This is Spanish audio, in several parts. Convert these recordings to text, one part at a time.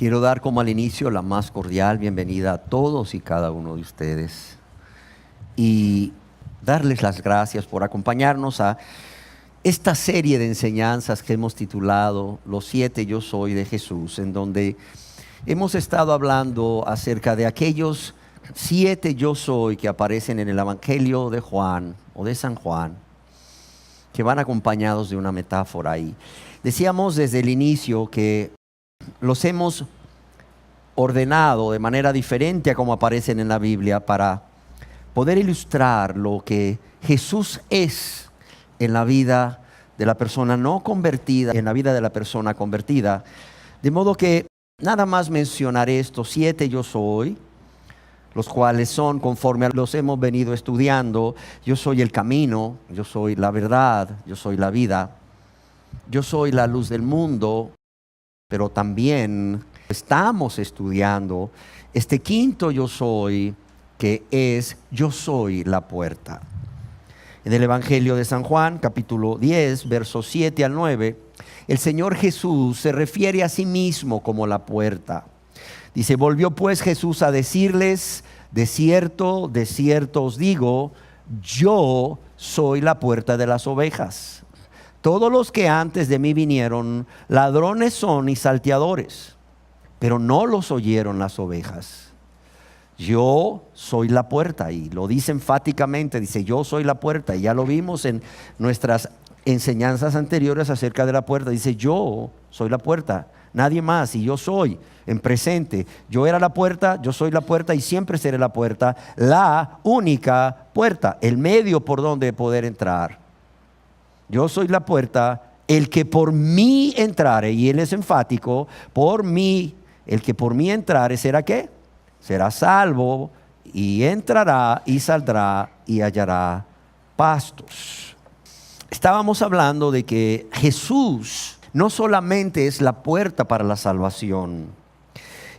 Quiero dar como al inicio la más cordial bienvenida a todos y cada uno de ustedes y darles las gracias por acompañarnos a esta serie de enseñanzas que hemos titulado Los 7 Yo Soy de Jesús, en donde hemos estado hablando acerca de aquellos 7 Yo Soy que aparecen en el Evangelio de Juan o de San Juan, que van acompañados de una metáfora ahí. Decíamos desde el inicio que los hemos ordenado de manera diferente a como aparecen en la Biblia para poder ilustrar lo que Jesús es en la vida de la persona no convertida, en la vida de la persona convertida. De modo que nada más mencionaré estos 7 yo soy, los cuales son conforme a los hemos venido estudiando. Yo soy el camino, yo soy la verdad, yo soy la vida, yo soy la luz del mundo, pero también estamos estudiando este quinto yo soy, que es yo soy la puerta. En el Evangelio de San Juan, capítulo 10, versos 7 al 9, el Señor Jesús se refiere a sí mismo como la puerta. Dice: volvió pues Jesús a decirles: de cierto os digo, yo soy la puerta de las ovejas. Todos los que antes de mí vinieron, ladrones son y salteadores, pero no los oyeron las ovejas. Yo soy la puerta, y lo dice enfáticamente, dice yo soy la puerta, y ya lo vimos en nuestras enseñanzas anteriores acerca de la puerta. Dice yo soy la puerta, nadie más, y yo soy en presente. Yo era la puerta, yo soy la puerta y siempre seré la puerta, la única puerta, el medio por donde poder entrar. Yo soy la puerta, el que por mí entrare, y él es enfático, por mí, el que por mí entrare, ¿será qué? Será salvo, y entrará y saldrá y hallará pastos. Estábamos hablando de que Jesús no solamente es la puerta para la salvación.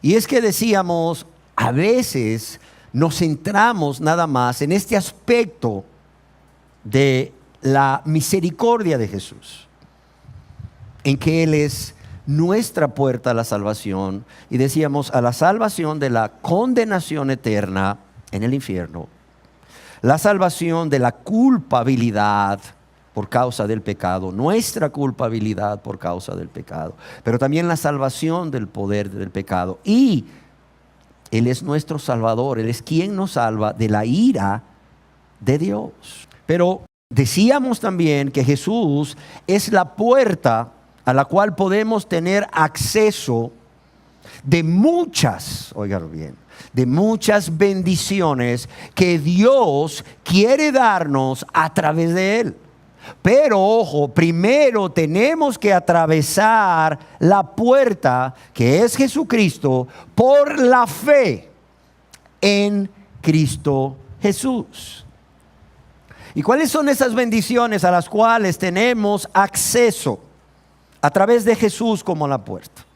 Y es que decíamos, a veces nos centramos nada más en este aspecto de la misericordia de Jesús, en que Él es nuestra puerta a la salvación, y decíamos a la salvación de la condenación eterna en el infierno, la salvación de la culpabilidad por causa del pecado, nuestra culpabilidad por causa del pecado, pero también la salvación del poder del pecado. Y Él es nuestro Salvador, Él es quien nos salva de la ira de Dios. Pero decíamos también que Jesús es la puerta a la cual podemos tener acceso de muchas, óigalo bien, de muchas bendiciones que Dios quiere darnos a través de Él. Pero ojo, primero tenemos que atravesar la puerta que es Jesucristo por la fe en Cristo Jesús. ¿Y cuáles son esas bendiciones a las cuales tenemos acceso a través de Jesús como la puerta?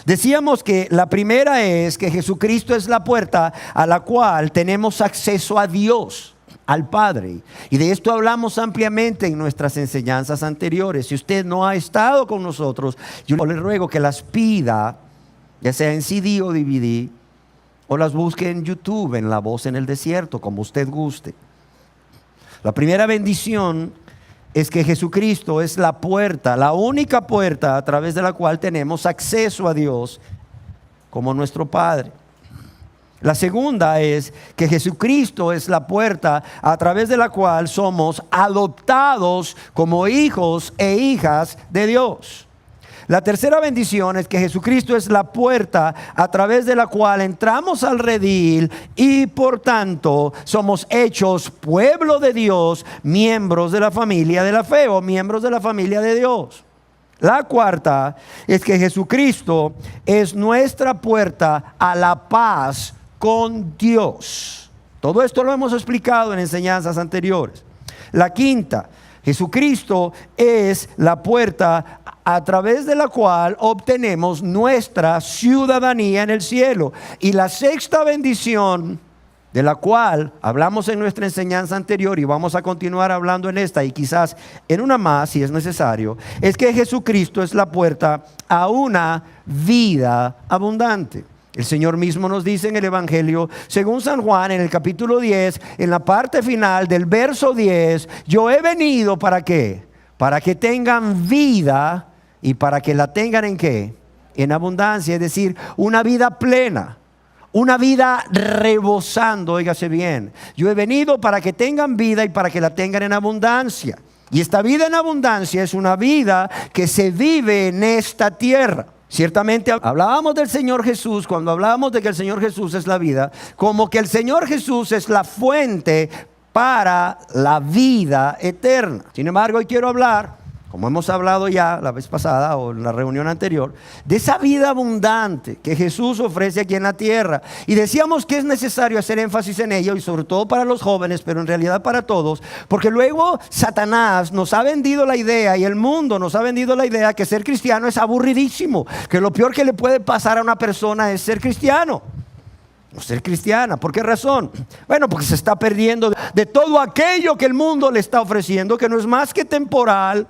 Decíamos que la primera es que Jesucristo es la puerta a la cual tenemos acceso a Dios, al Padre. Y de esto hablamos ampliamente en nuestras enseñanzas anteriores. Si usted no ha estado con nosotros, yo le ruego que las pida, ya sea en CD o DVD, o las busque en YouTube, en La Voz en el Desierto, como usted guste. La primera bendición es que Jesucristo es la puerta, la única puerta a través de la cual tenemos acceso a Dios como nuestro Padre. La segunda es que Jesucristo es la puerta a través de la cual somos adoptados como hijos e hijas de Dios. La tercera bendición es que Jesucristo es la puerta a través de la cual entramos al redil y por tanto somos hechos pueblo de Dios, miembros de la familia de la fe o miembros de la familia de Dios. La cuarta es que Jesucristo es nuestra puerta a la paz con Dios. Todo esto lo hemos explicado en enseñanzas anteriores. La quinta, Jesucristo es la puerta a través de la cual obtenemos nuestra ciudadanía en el cielo. Y la sexta bendición de la cual hablamos en nuestra enseñanza anterior y vamos a continuar hablando en esta y quizás en una más si es necesario, es que Jesucristo es la puerta a una vida abundante. El Señor mismo nos dice en el Evangelio, según San Juan, en el capítulo 10, en la parte final del verso 10, yo he venido ¿para qué? Para que tengan vida y para que la tengan ¿en qué? En abundancia, es decir, una vida plena. Una vida rebosando, óigase bien. Yo he venido para que tengan vida y para que la tengan en abundancia. Y esta vida en abundancia es una vida que se vive en esta tierra. Ciertamente hablábamos del Señor Jesús, cuando hablábamos de que el Señor Jesús es la vida, como que el Señor Jesús es la fuente para la vida eterna. Sin embargo, hoy quiero hablar, como hemos hablado ya la vez pasada o en la reunión anterior, de esa vida abundante que Jesús ofrece aquí en la tierra. Y decíamos que es necesario hacer énfasis en ello, y sobre todo para los jóvenes, pero en realidad para todos, porque luego Satanás nos ha vendido la idea, y el mundo nos ha vendido la idea, que ser cristiano es aburridísimo, que lo peor que le puede pasar a una persona es ser cristiano o ser cristiana. ¿Por qué razón? Bueno, porque se está perdiendo de todo aquello que el mundo le está ofreciendo, que no es más que temporal,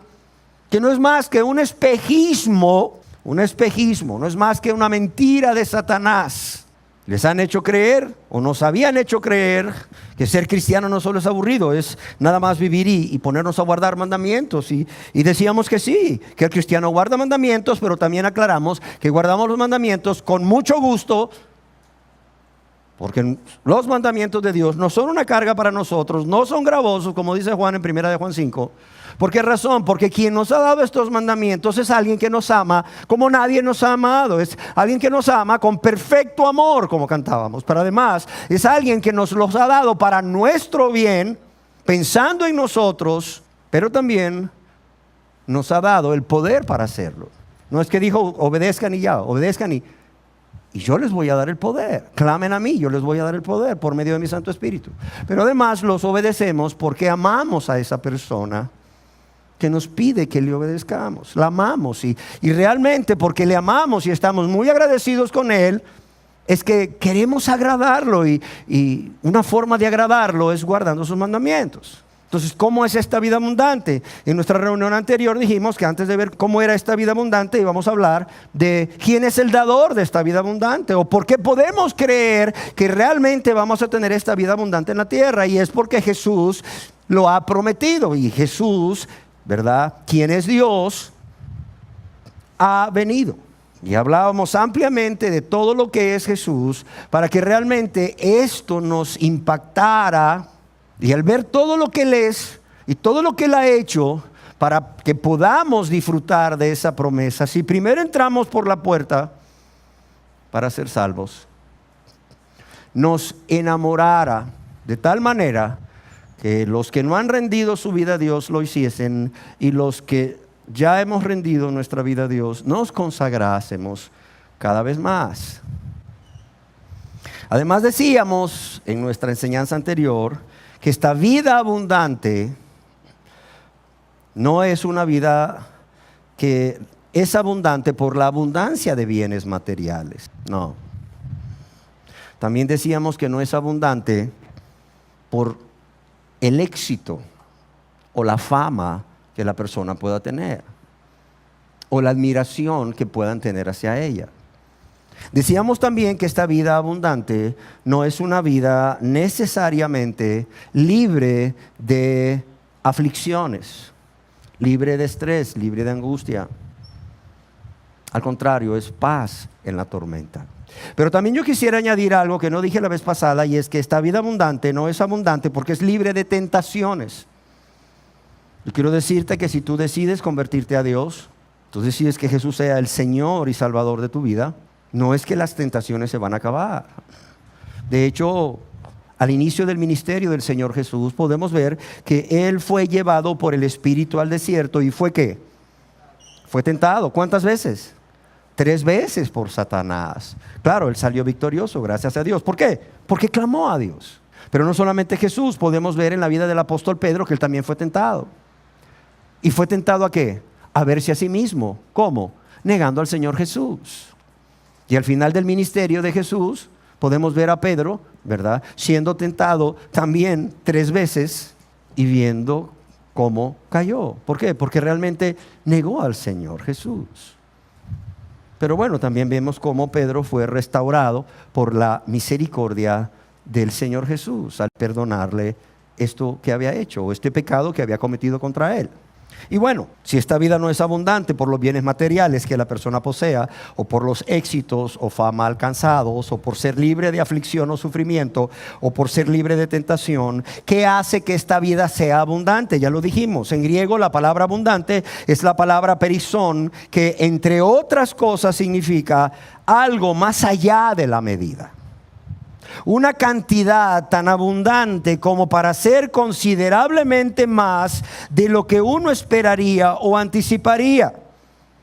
que no es más que un espejismo, no es más que una mentira de Satanás. Les han hecho creer, o nos habían hecho creer, que ser cristiano no solo es aburrido, es nada más vivir y ponernos a guardar mandamientos. Y decíamos que sí, que el cristiano guarda mandamientos, pero también aclaramos que guardamos los mandamientos con mucho gusto, porque los mandamientos de Dios no son una carga para nosotros, no son gravosos, como dice Juan en 1 de Juan 5. ¿Por qué razón? Porque quien nos ha dado estos mandamientos es alguien que nos ama como nadie nos ha amado. Es alguien que nos ama con perfecto amor, como cantábamos. Pero además es alguien que nos los ha dado para nuestro bien, pensando en nosotros, pero también nos ha dado el poder para hacerlo. No es que dijo obedezcan y ya, obedezcan y yo les voy a dar el poder. Clamen a mí, yo les voy a dar el poder por medio de mi Santo Espíritu. Pero además los obedecemos porque amamos a esa persona que nos pide que le obedezcamos. La amamos y realmente porque le amamos y estamos muy agradecidos con Él, es que queremos agradarlo y una forma de agradarlo es guardando sus mandamientos. Entonces, ¿cómo es esta vida abundante? En nuestra reunión anterior dijimos que antes de ver cómo era esta vida abundante íbamos a hablar de quién es el dador de esta vida abundante, o por qué podemos creer que realmente vamos a tener esta vida abundante en la tierra, y es porque Jesús lo ha prometido. Y Jesús, ¿verdad?, quien es Dios, ha venido. Y hablábamos ampliamente de todo lo que es Jesús para que realmente esto nos impactara. Y al ver todo lo que Él es y todo lo que Él ha hecho para que podamos disfrutar de esa promesa, si primero entramos por la puerta para ser salvos, nos enamorara de tal manera que los que no han rendido su vida a Dios lo hiciesen, y los que ya hemos rendido nuestra vida a Dios nos consagrásemos cada vez más. Además decíamos en nuestra enseñanza anterior que esta vida abundante no es una vida que es abundante por la abundancia de bienes materiales. No. También decíamos que no es abundante por el éxito o la fama que la persona pueda tener, o la admiración que puedan tener hacia ella. Decíamos también que esta vida abundante no es una vida necesariamente libre de aflicciones, libre de estrés, libre de angustia. Al contrario, es paz en la tormenta. Pero también yo quisiera añadir algo que no dije la vez pasada, y es que esta vida abundante no es abundante porque es libre de tentaciones. Yo quiero decirte que si tú decides convertirte a Dios, tú decides que Jesús sea el Señor y Salvador de tu vida, no es que las tentaciones se van a acabar. De hecho, al inicio del ministerio del Señor Jesús podemos ver que Él fue llevado por el Espíritu al desierto y fue ¿qué? Fue tentado. ¿Cuántas veces? 3 veces por Satanás. Claro, Él salió victorioso, gracias a Dios. ¿Por qué? Porque clamó a Dios. Pero no solamente Jesús, podemos ver en la vida del apóstol Pedro que él también fue tentado. ¿Y fue tentado a qué? A verse a sí mismo. ¿Cómo? Negando al Señor Jesús. Y al final del ministerio de Jesús podemos ver a Pedro ¿verdad? Siendo tentado también 3 veces y viendo cómo cayó. ¿Por qué? Porque realmente negó al Señor Jesús. Pero bueno, también vemos cómo Pedro fue restaurado por la misericordia del Señor Jesús al perdonarle esto que había hecho o este pecado que había cometido contra él. Y bueno, si esta vida no es abundante por los bienes materiales que la persona posea, o por los éxitos o fama alcanzados, o por ser libre de aflicción o sufrimiento, o por ser libre de tentación, ¿qué hace que esta vida sea abundante? Ya lo dijimos, en griego la palabra abundante es la palabra perizón, que entre otras cosas significa algo más allá de la medida. Una cantidad tan abundante como para ser considerablemente más de lo que uno esperaría o anticiparía.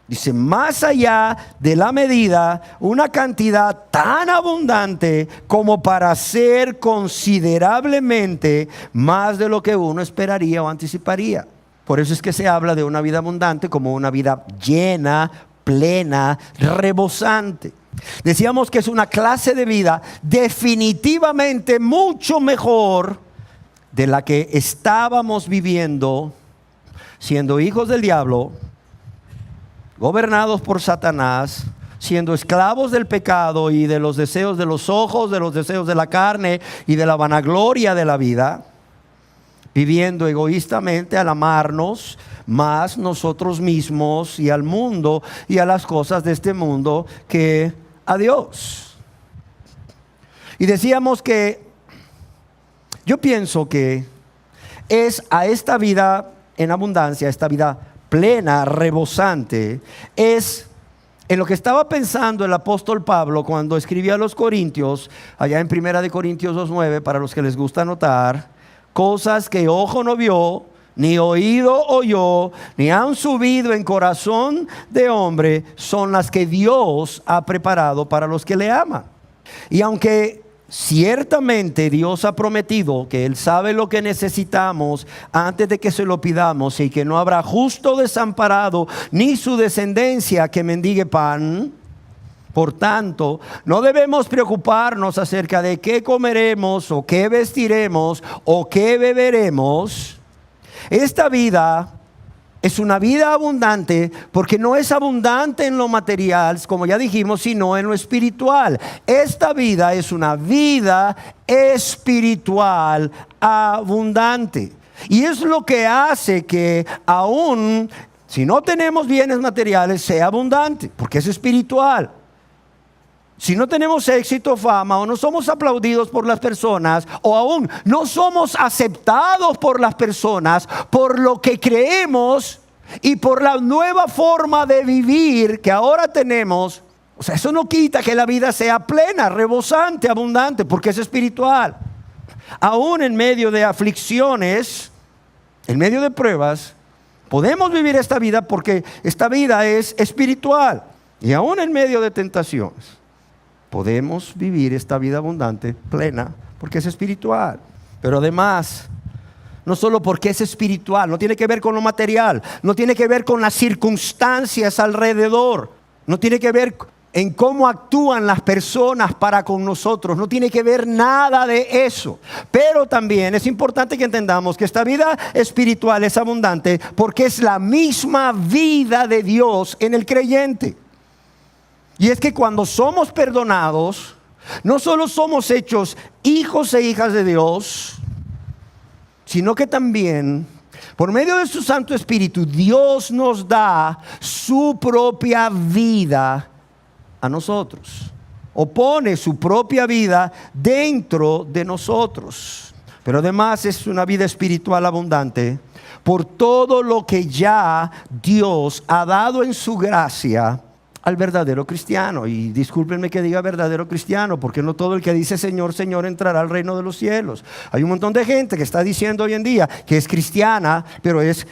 Dice, más allá de la medida, una cantidad tan abundante como para ser considerablemente más de lo que uno esperaría o anticiparía. Por eso es que se habla de una vida abundante como una vida llena, plena, rebosante. Decíamos que es una clase de vida definitivamente mucho mejor de la que estábamos viviendo siendo hijos del diablo, gobernados por Satanás, siendo esclavos del pecado y de los deseos de los ojos, de los deseos de la carne y de la vanagloria de la vida, viviendo egoístamente al amarnos más nosotros mismos y al mundo y a las cosas de este mundo que a Dios. Y decíamos que yo pienso que es a esta vida en abundancia, esta vida plena, rebosante, es en lo que estaba pensando el apóstol Pablo cuando escribía a los Corintios, allá en 1 Corintios 2:9, para los que les gusta anotar, cosas que ojo no vio, ni oído oyó, ni han subido en corazón de hombre, son las que Dios ha preparado para los que le aman. Y aunque ciertamente Dios ha prometido que Él sabe lo que necesitamos antes de que se lo pidamos, y que no habrá justo desamparado ni su descendencia que mendigue pan, por tanto, no debemos preocuparnos acerca de qué comeremos o qué vestiremos o qué beberemos. Esta vida es una vida abundante porque no es abundante en lo material, como ya dijimos, sino en lo espiritual. Esta vida es una vida espiritual abundante. Y es lo que hace que aún si no tenemos bienes materiales sea abundante, porque es espiritual. Si no tenemos éxito, fama, o no somos aplaudidos por las personas, o aún no somos aceptados por las personas por lo que creemos y por la nueva forma de vivir que ahora tenemos, o sea, eso no quita que la vida sea plena, rebosante, abundante, porque es espiritual. Aún en medio de aflicciones, en medio de pruebas, podemos vivir esta vida porque esta vida es espiritual. Y aún en medio de tentaciones, podemos vivir esta vida abundante, plena, porque es espiritual. Pero además, no solo porque es espiritual, no tiene que ver con lo material, no tiene que ver con las circunstancias alrededor, no tiene que ver en cómo actúan las personas para con nosotros, no tiene que ver nada de eso. Pero también es importante que entendamos que esta vida espiritual es abundante porque es la misma vida de Dios en el creyente. Y es que cuando somos perdonados, no solo somos hechos hijos e hijas de Dios, sino que también, por medio de su Santo Espíritu, Dios nos da su propia vida a nosotros, o pone su propia vida dentro de nosotros. Pero además es una vida espiritual abundante por todo lo que ya Dios ha dado en su gracia al verdadero cristiano. Y discúlpenme que diga verdadero cristiano, porque no todo el que dice Señor, Señor entrará al reino de los cielos. Hay un montón de gente que está diciendo hoy en día que es cristiana, pero es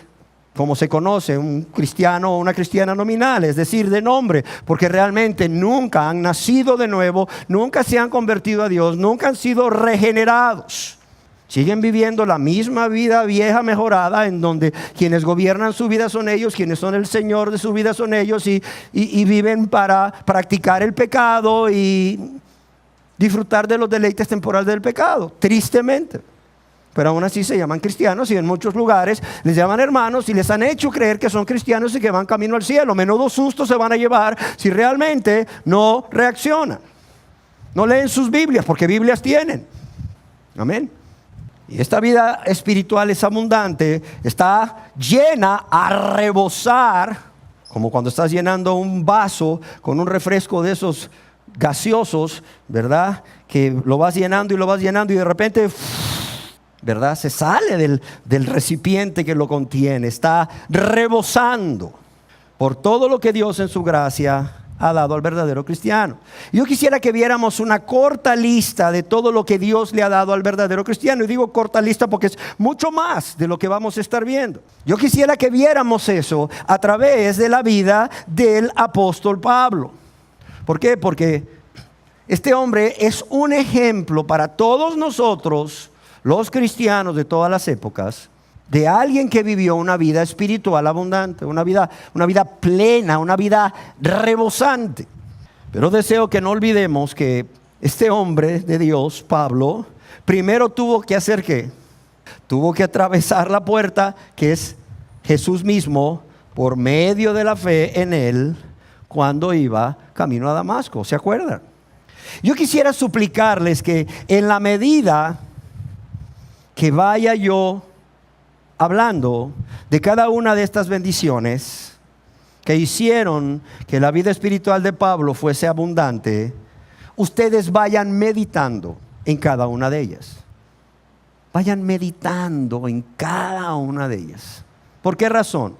como se conoce, un cristiano o una cristiana nominal, es decir, de nombre, porque realmente nunca han nacido de nuevo, nunca se han convertido a Dios, nunca han sido regenerados. Siguen viviendo la misma vida vieja mejorada, en donde quienes gobiernan su vida son ellos, quienes son el Señor de su vida son ellos, y viven para practicar el pecado y disfrutar de los deleites temporales del pecado, tristemente. Pero aún así se llaman cristianos y en muchos lugares les llaman hermanos y les han hecho creer que son cristianos y que van camino al cielo. Menudo susto se van a llevar si realmente no reaccionan. No leen sus Biblias, porque Biblias tienen. Amén. Y esta vida espiritual es abundante, está llena a rebosar, como cuando estás llenando un vaso con un refresco de esos gaseosos, ¿verdad? Que lo vas llenando y de repente, ¿verdad? Se sale del recipiente que lo contiene, está rebosando por todo lo que Dios en su gracia ha dado al verdadero cristiano. Yo quisiera que viéramos una corta lista de todo lo que Dios le ha dado al verdadero cristiano. Y digo corta lista porque es mucho más de lo que vamos a estar viendo. Yo quisiera que viéramos eso a través de la vida del apóstol Pablo. ¿Por qué? Porque este hombre es un ejemplo para todos nosotros, los cristianos de todas las épocas, de alguien que vivió una vida espiritual abundante, una vida plena, una vida rebosante. Pero deseo que no olvidemos que este hombre de Dios, Pablo, primero tuvo que hacer ¿qué? Tuvo que atravesar la puerta que es Jesús mismo por medio de la fe en él cuando iba camino a Damasco. ¿Se acuerdan? Yo quisiera suplicarles que en la medida que vaya yo hablando de cada una de estas bendiciones que hicieron que la vida espiritual de Pablo fuese abundante, ustedes vayan meditando en cada una de ellas. Vayan meditando en cada una de ellas. ¿Por qué razón?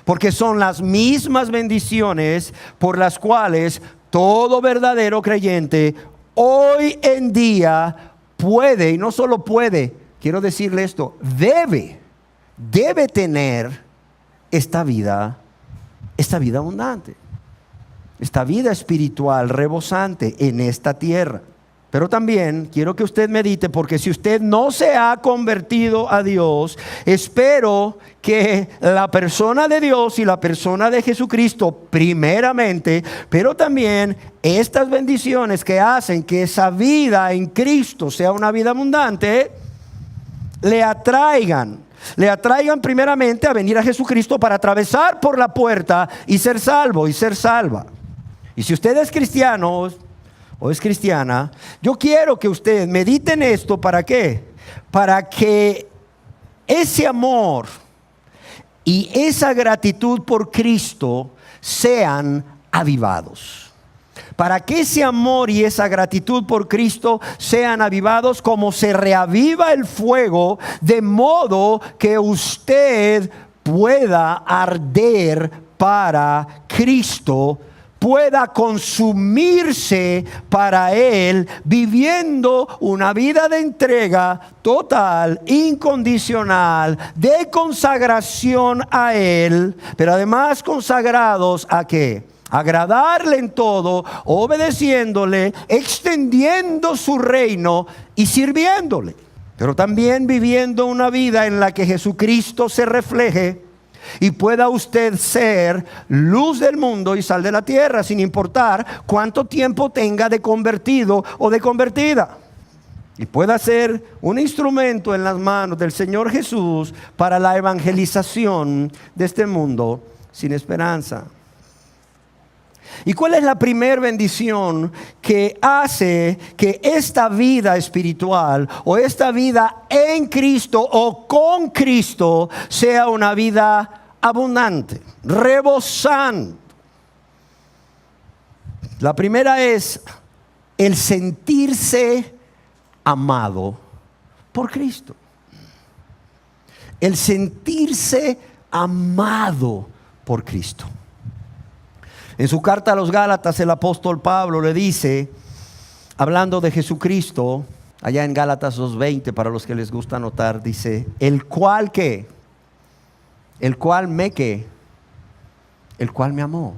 Porque son las mismas bendiciones por las cuales todo verdadero creyente hoy en día puede, y no solo puede, quiero decirle esto, debe tener esta vida abundante, esta vida espiritual rebosante en esta tierra. Pero también quiero que usted medite, porque si usted no se ha convertido a Dios, espero que la persona de Dios y la persona de Jesucristo primeramente, pero también estas bendiciones que hacen que esa vida en Cristo sea una vida abundante, le atraigan primeramente a venir a Jesucristo para atravesar por la puerta y ser salvo y ser salva. Y si usted es cristiano o es cristiana, yo quiero que usted medite en esto. ¿Para qué? Para que ese amor y esa gratitud por Cristo sean avivados. Para que ese amor y esa gratitud por Cristo sean avivados, como se reaviva el fuego, de modo que usted pueda arder para Cristo, pueda consumirse para Él, viviendo una vida de entrega total, incondicional, de consagración a Él, pero además consagrados ¿a qué? Agradarle en todo, obedeciéndole, extendiendo su reino y sirviéndole. Pero también viviendo una vida en la que Jesucristo se refleje y pueda usted ser luz del mundo y sal de la tierra, sin importar cuánto tiempo tenga de convertido o de convertida. Y pueda ser un instrumento en las manos del Señor Jesús para la evangelización de este mundo sin esperanza. ¿Y cuál es la primera bendición que hace que esta vida espiritual o esta vida en Cristo o con Cristo sea una vida abundante, rebosante? La primera es el sentirse amado por Cristo. El sentirse amado por Cristo. En su carta a los Gálatas, el apóstol Pablo le dice, hablando de Jesucristo, allá en Gálatas 2:20, para los que les gusta anotar, dice, el cual me amó.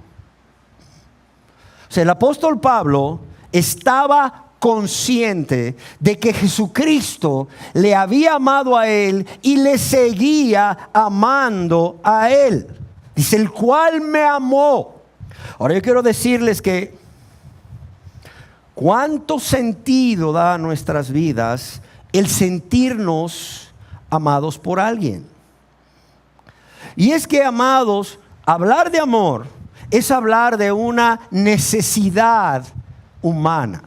O sea, el apóstol Pablo estaba consciente de que Jesucristo le había amado a él y le seguía amando a él. Dice, el cual me amó. Ahora yo quiero decirles que ¿Cuánto sentido da a nuestras vidas el sentirnos amados por alguien? Y es que, amados, hablar de amor es hablar de una necesidad humana.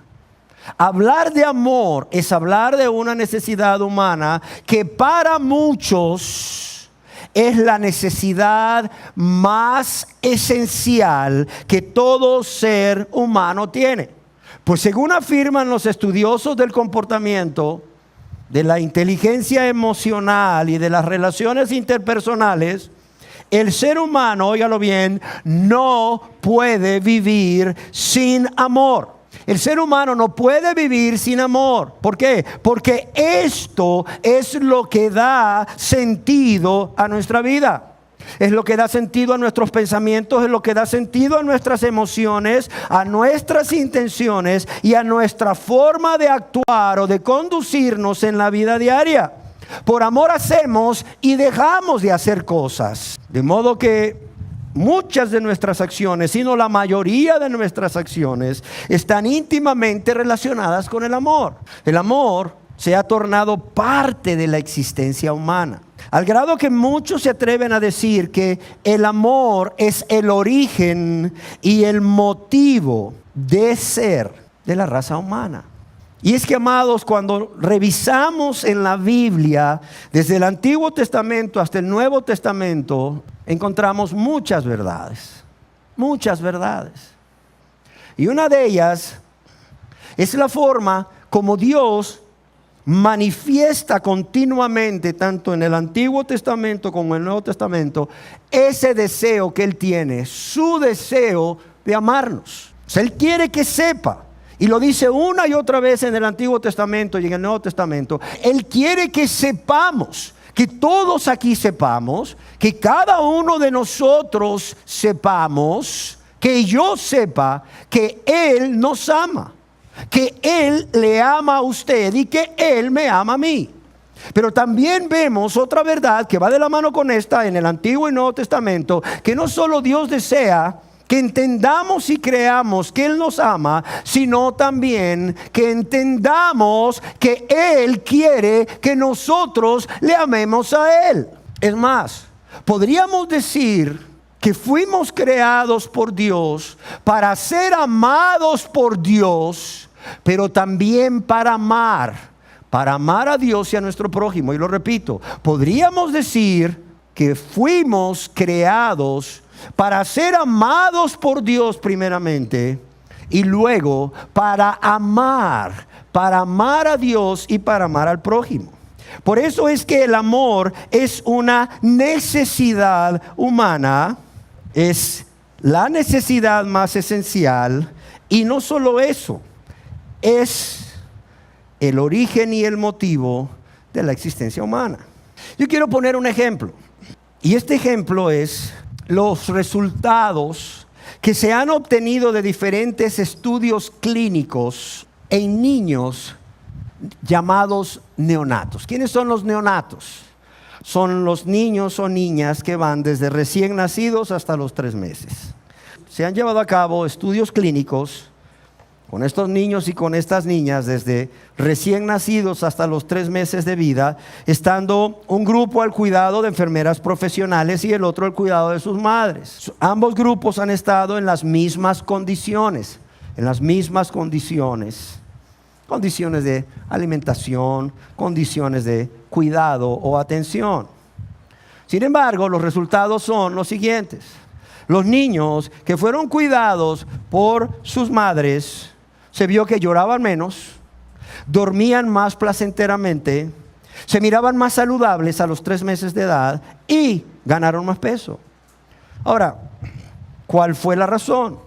Hablar de amor es hablar de una necesidad humana que para muchos es la necesidad más esencial que todo ser humano tiene. Pues según afirman los estudiosos del comportamiento, de la inteligencia emocional y de las relaciones interpersonales, el ser humano, óigalo bien, no puede vivir sin amor. El ser humano no puede vivir sin amor. ¿Por qué? Porque esto es lo que da sentido a nuestra vida. Es lo que da sentido a nuestros pensamientos, es lo que da sentido a nuestras emociones, a nuestras intenciones y a nuestra forma de actuar o de conducirnos en la vida diaria. Por amor hacemos y dejamos de hacer cosas. De modo que muchas de nuestras acciones, sino la mayoría de nuestras acciones, están íntimamente relacionadas con el amor. El amor se ha tornado parte de la existencia humana, al grado que muchos se atreven a decir que el amor es el origen y el motivo de ser de la raza humana. Y es que, amados, cuando revisamos en la Biblia, desde el Antiguo Testamento hasta el Nuevo Testamento, encontramos muchas verdades. Muchas verdades. Y una de ellas es la forma como Dios manifiesta continuamente, tanto en el Antiguo Testamento como en el Nuevo Testamento, ese deseo que Él tiene, su deseo de amarnos. O sea, Él quiere que sepa. Y lo dice una y otra vez en el Antiguo Testamento y en el Nuevo Testamento. Él quiere que sepamos, que todos aquí sepamos, que cada uno de nosotros sepamos, que yo sepa que Él nos ama, que Él le ama a usted y que Él me ama a mí. Pero también vemos otra verdad que va de la mano con esta en el Antiguo y Nuevo Testamento, que no solo Dios desea que entendamos y creamos que Él nos ama, sino también que entendamos que Él quiere que nosotros le amemos a Él. Es más, podríamos decir que fuimos creados por Dios para ser amados por Dios, pero también para amar a Dios y a nuestro prójimo. Y lo repito, podríamos decir que fuimos creados para ser amados por Dios primeramente y luego para amar a Dios y para amar al prójimo. Por eso es que el amor es una necesidad humana, es la necesidad más esencial, y no solo eso, es el origen y el motivo de la existencia humana. Yo quiero poner un ejemplo, y este ejemplo es los resultados que se han obtenido de diferentes estudios clínicos en niños llamados neonatos. ¿Quiénes son los neonatos? Son los niños o niñas que van desde recién nacidos hasta los 3 meses. Se han llevado a cabo estudios clínicos con estos niños y con estas niñas desde recién nacidos hasta los 3 meses de vida, estando un grupo al cuidado de enfermeras profesionales y el otro al cuidado de sus madres. Ambos grupos han estado en las mismas condiciones, condiciones de alimentación, condiciones de cuidado o atención. Sin embargo, los resultados son los siguientes. Los niños que fueron cuidados por sus madres, se vio que lloraban menos, dormían más placenteramente, se miraban más saludables a los 3 meses de edad y ganaron más peso. Ahora, ¿cuál fue la razón?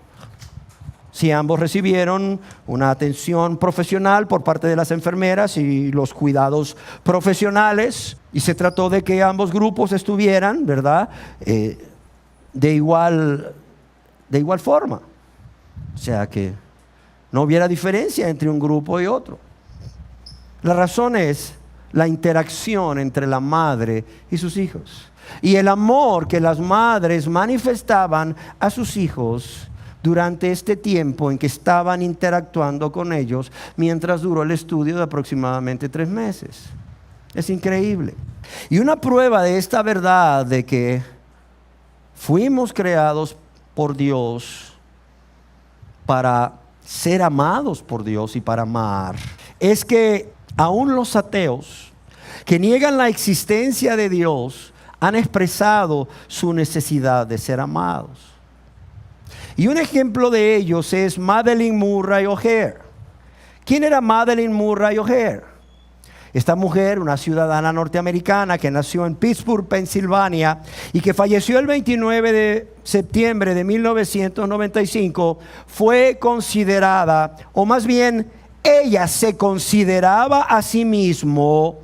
Si ambos recibieron una atención profesional por parte de las enfermeras y los cuidados profesionales, y se trató de que ambos grupos estuvieran, ¿verdad?, de igual forma. O sea que no hubiera diferencia entre un grupo y otro. La razón es la interacción entre la madre y sus hijos y el amor que las madres manifestaban a sus hijos durante este tiempo en que estaban interactuando con ellos, mientras duró el estudio de aproximadamente 3 meses. Es increíble. Y una prueba de esta verdad de que fuimos creados por Dios para ser amados por Dios y para amar, es que aún los ateos que niegan la existencia de Dios han expresado su necesidad de ser amados. Y un ejemplo de ellos es Madeleine Murray O'Hair. ¿Quién era Madeleine Murray O'Hair? Esta mujer, una ciudadana norteamericana que nació en Pittsburgh, Pensilvania, y que falleció el 29 de septiembre de 1995, fue considerada, o más bien, ella se consideraba a sí mismo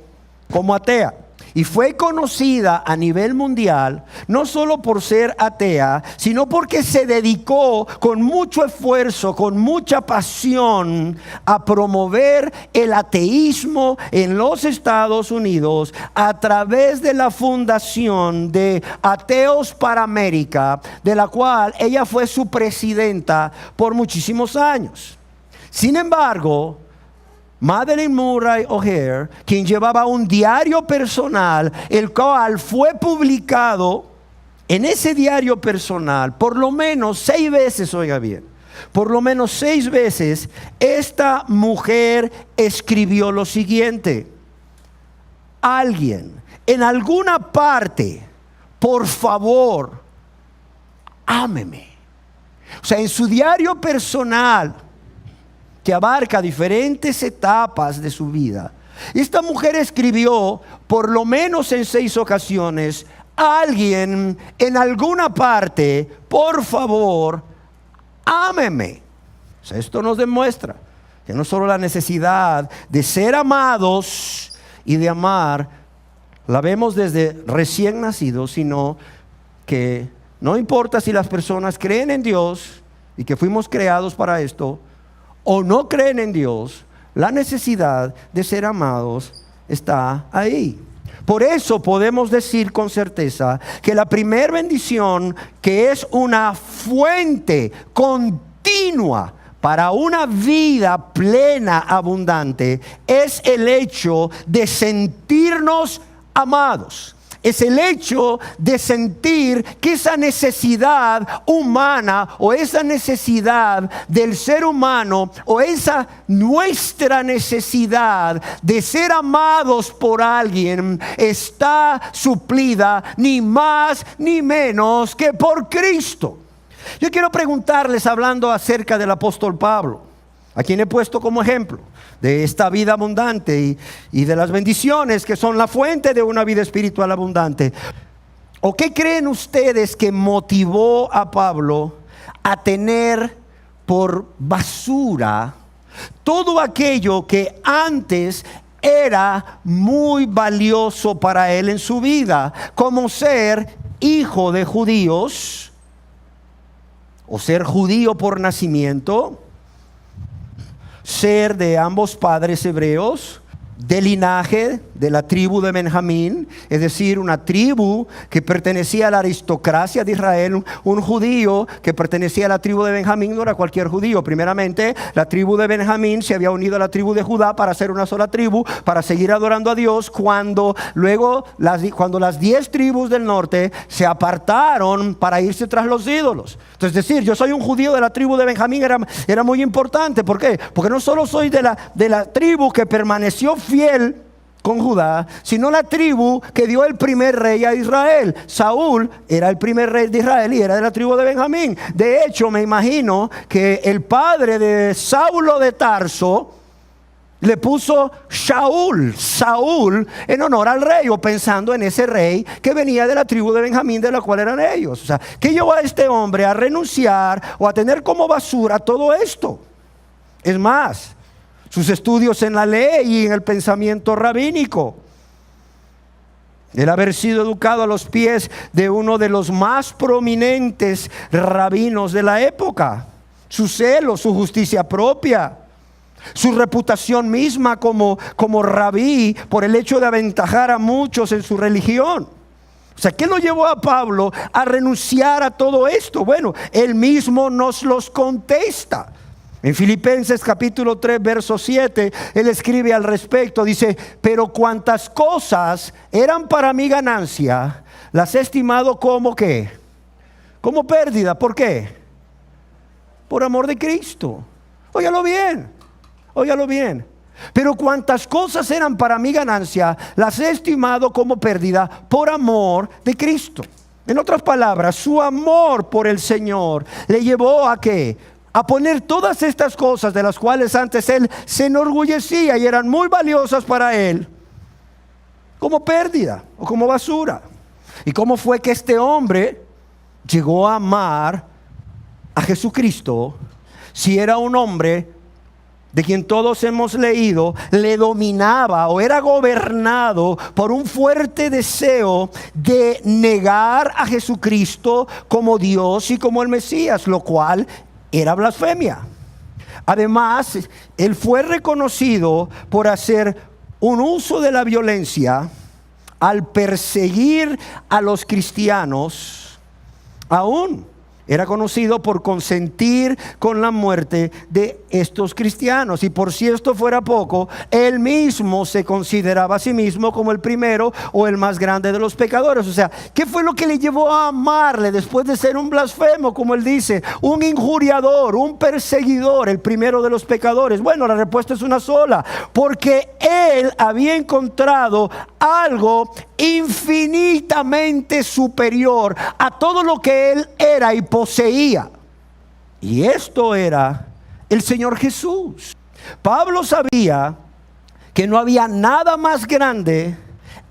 como atea. Y fue conocida a nivel mundial, no solo por ser atea, sino porque se dedicó con mucho esfuerzo, con mucha pasión, a promover el ateísmo en los Estados Unidos a través de la fundación de Ateos para América, de la cual ella fue su presidenta por muchísimos años. Sin embargo, Madeleine Murray O'Hair, quien llevaba un diario personal, el cual fue publicado en ese diario personal por lo menos 6 veces, oiga bien, por lo menos 6 veces, esta mujer escribió lo siguiente: alguien en alguna parte, por favor, ámeme. O sea, en su diario personal, que abarca diferentes etapas de su vida, esta mujer escribió por lo menos en 6 ocasiones: alguien en alguna parte, por favor, ámeme. O sea, esto nos demuestra que no solo la necesidad de ser amados y de amar la vemos desde recién nacidos, sino que no importa si las personas creen en Dios y que fuimos creados para esto, o no creen en Dios, la necesidad de ser amados está ahí. Por eso podemos decir con certeza que la primera bendición, que es una fuente continua para una vida plena, abundante, es el hecho de sentirnos amados. Es el hecho de sentir que esa necesidad humana, o esa necesidad del ser humano, o esa nuestra necesidad de ser amados por alguien, está suplida ni más ni menos que por Cristo. Yo quiero preguntarles, hablando acerca del apóstol Pablo, a quien he puesto como ejemplo de esta vida abundante y de las bendiciones que son la fuente de una vida espiritual abundante. ¿O qué creen ustedes que motivó a Pablo a tener por basura todo aquello que antes era muy valioso para él en su vida, como ser hijo de judíos o ser judío por nacimiento, ser de ambos padres hebreos, de linaje de la tribu de Benjamín, es decir, una tribu que pertenecía a la aristocracia de Israel? Un judío que pertenecía a la tribu de Benjamín no era cualquier judío. Primeramente, la tribu de Benjamín se había unido a la tribu de Judá para hacer una sola tribu, para seguir adorando a Dios, cuando las 10 tribus del norte se apartaron para irse tras los ídolos. Entonces, decir, yo soy un judío de la tribu de Benjamín era muy importante. ¿Por qué? Porque no solo soy de la tribu que permaneció fiel con Judá, sino la tribu que dio el primer rey a Israel. Saúl era el primer rey de Israel y era de la tribu de Benjamín. De hecho, me imagino que el padre de Saulo de Tarso le puso Saúl, en honor al rey, o pensando en ese rey que venía de la tribu de Benjamín, de la cual eran ellos. O sea, ¿qué llevó a este hombre a renunciar o a tener como basura todo esto? Es más, sus estudios en la ley y en el pensamiento rabínico, el haber sido educado a los pies de uno de los más prominentes rabinos de la época, su celo, su justicia propia, su reputación misma como rabí por el hecho de aventajar a muchos en su religión. O sea, ¿qué lo llevó a Pablo a renunciar a todo esto? Bueno, él mismo nos los contesta. En Filipenses capítulo 3, verso 7, él escribe al respecto, dice: pero cuantas cosas eran para mi ganancia, las he estimado como ¿qué? Como pérdida. ¿Por qué? Por amor de Cristo. Óigalo bien, óigalo bien. Pero cuantas cosas eran para mi ganancia, las he estimado como pérdida por amor de Cristo. En otras palabras, su amor por el Señor le llevó a ¿qué? A poner todas estas cosas de las cuales antes él se enorgullecía y eran muy valiosas para él, como pérdida o como basura. ¿Y cómo fue que este hombre llegó a amar a Jesucristo si era un hombre de quien todos hemos leído, le dominaba o era gobernado por un fuerte deseo de negar a Jesucristo como Dios y como el Mesías, lo cual era blasfemia? Además, él fue reconocido por hacer un uso de la violencia al perseguir a los cristianos. Aún era conocido por consentir con la muerte de estos cristianos. Y por si esto fuera poco, él mismo se consideraba a sí mismo como el primero o el más grande de los pecadores. O sea, ¿qué fue lo que le llevó a amarle después de ser un blasfemo, como él dice, un injuriador, un perseguidor, el primero de los pecadores? Bueno, la respuesta es una sola: porque él había encontrado algo infinitamente superior a todo lo que él era y poseía. Y esto era el Señor Jesús. Pablo sabía que no había nada más grande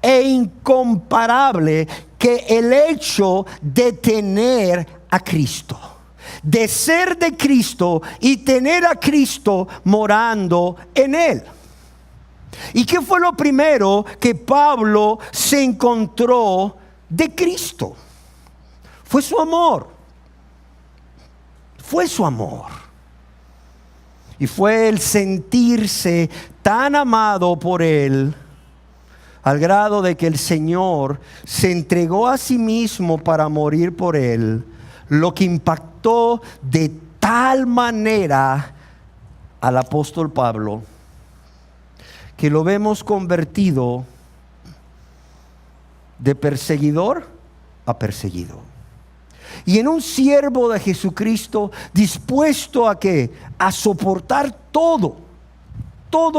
e incomparable que el hecho de tener a Cristo, de ser de Cristo y tener a Cristo morando en él. ¿Y qué fue lo primero que Pablo se encontró de Cristo? Fue su amor. Fue su amor. Y fue el sentirse tan amado por él, al grado de que el Señor se entregó a sí mismo para morir por él, lo que impactó de tal manera al apóstol Pablo, que lo vemos convertido de perseguidor a perseguido. Y en un siervo de Jesucristo dispuesto a ¿qué? A soportar todo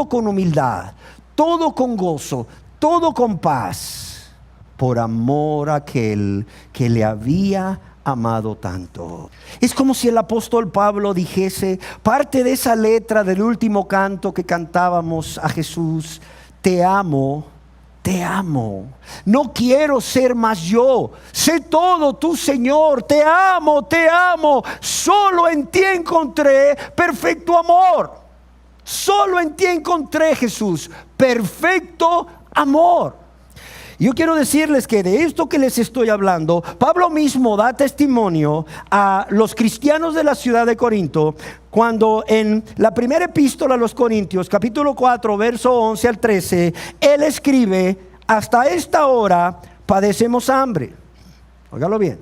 con humildad, todo con gozo, todo con paz, por amor a aquel que le había amado tanto. Es como si el apóstol Pablo dijese parte de esa letra del último canto que cantábamos a Jesús: te amo, te amo, no quiero ser más yo, sé todo tú, Señor, te amo, solo en ti encontré perfecto amor, solo en ti encontré, Jesús, perfecto amor. Yo quiero decirles que de esto que les estoy hablando, Pablo mismo da testimonio a los cristianos de la ciudad de Corinto, cuando en la primera epístola a los Corintios, capítulo 4, verso 11 al 13, él escribe: hasta esta hora padecemos hambre. Óigalo bien.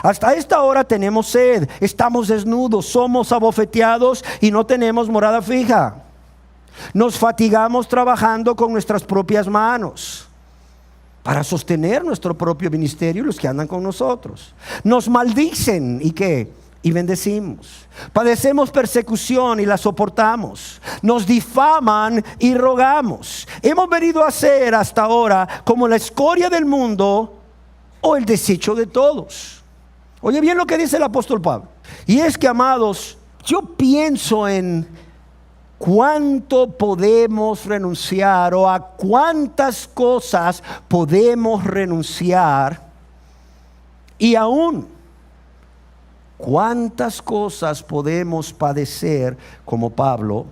Hasta esta hora tenemos sed, estamos desnudos, somos abofeteados y no tenemos morada fija. Nos fatigamos trabajando con nuestras propias manos para sostener nuestro propio ministerio y los que andan con nosotros. Nos maldicen y ¿qué? Y bendecimos. Padecemos persecución y la soportamos. Nos difaman y rogamos. Hemos venido a ser hasta ahora como la escoria del mundo o el desecho de todos. Oye bien lo que dice el apóstol Pablo. Y es que, amados, yo pienso en ¿cuánto podemos renunciar o a cuántas cosas podemos renunciar? Y aún, ¿cuántas cosas podemos padecer como Pablo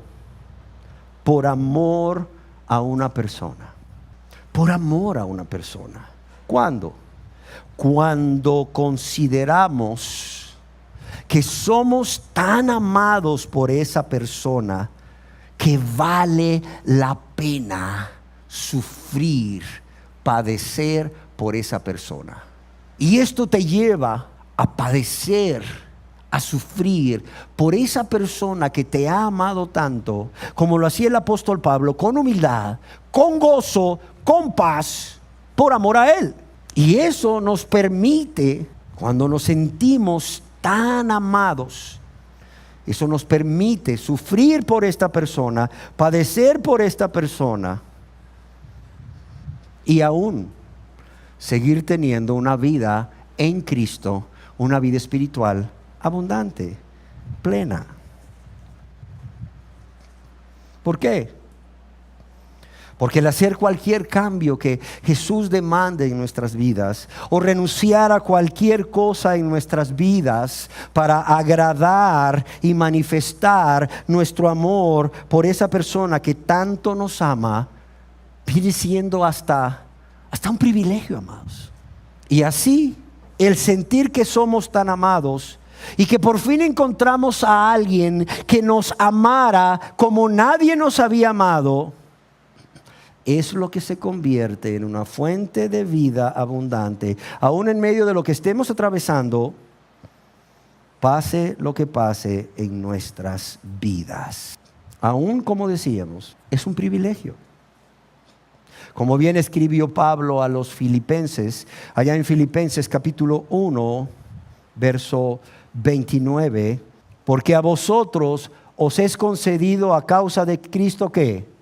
por amor a una persona? Por amor a una persona. ¿Cuándo? Cuando consideramos que somos tan amados por esa persona que vale la pena sufrir, padecer por esa persona. Y esto te lleva a padecer, a sufrir por esa persona que te ha amado tanto, como lo hacía el apóstol Pablo, con humildad, con gozo, con paz, por amor a Él. Y eso nos permite, cuando nos sentimos tan amados, eso nos permite sufrir por esta persona, padecer por esta persona y aún seguir teniendo una vida en Cristo, una vida espiritual abundante, plena. ¿Por qué? Porque el hacer cualquier cambio que Jesús demande en nuestras vidas, o renunciar a cualquier cosa en nuestras vidas para agradar y manifestar nuestro amor por esa persona que tanto nos ama, viene siendo hasta un privilegio, amados. Y así, el sentir que somos tan amados y que por fin encontramos a alguien que nos amara como nadie nos había amado, es lo que se convierte en una fuente de vida abundante, aún en medio de lo que estemos atravesando, pase lo que pase en nuestras vidas. Aún, como decíamos, es un privilegio. Como bien escribió Pablo a los filipenses, allá en Filipenses capítulo 1, verso 29, porque a vosotros os es concedido a causa de Cristo que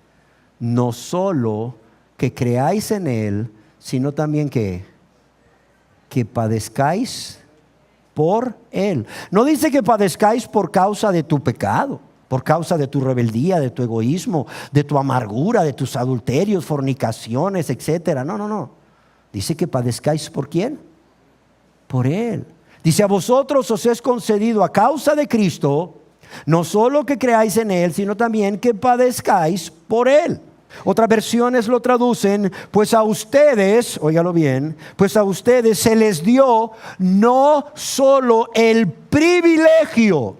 no solo que creáis en Él, sino también que padezcáis por Él. No dice que padezcáis por causa de tu pecado, por causa de tu rebeldía, de tu egoísmo, de tu amargura, de tus adulterios, fornicaciones, etcétera. No. Dice que padezcáis ¿por quién? Por Él. Dice, a vosotros os es concedido a causa de Cristo, no solo que creáis en Él, sino también que padezcáis por Él. Otras versiones lo traducen, pues a ustedes, óigalo bien, pues a ustedes se les dio no solo el privilegio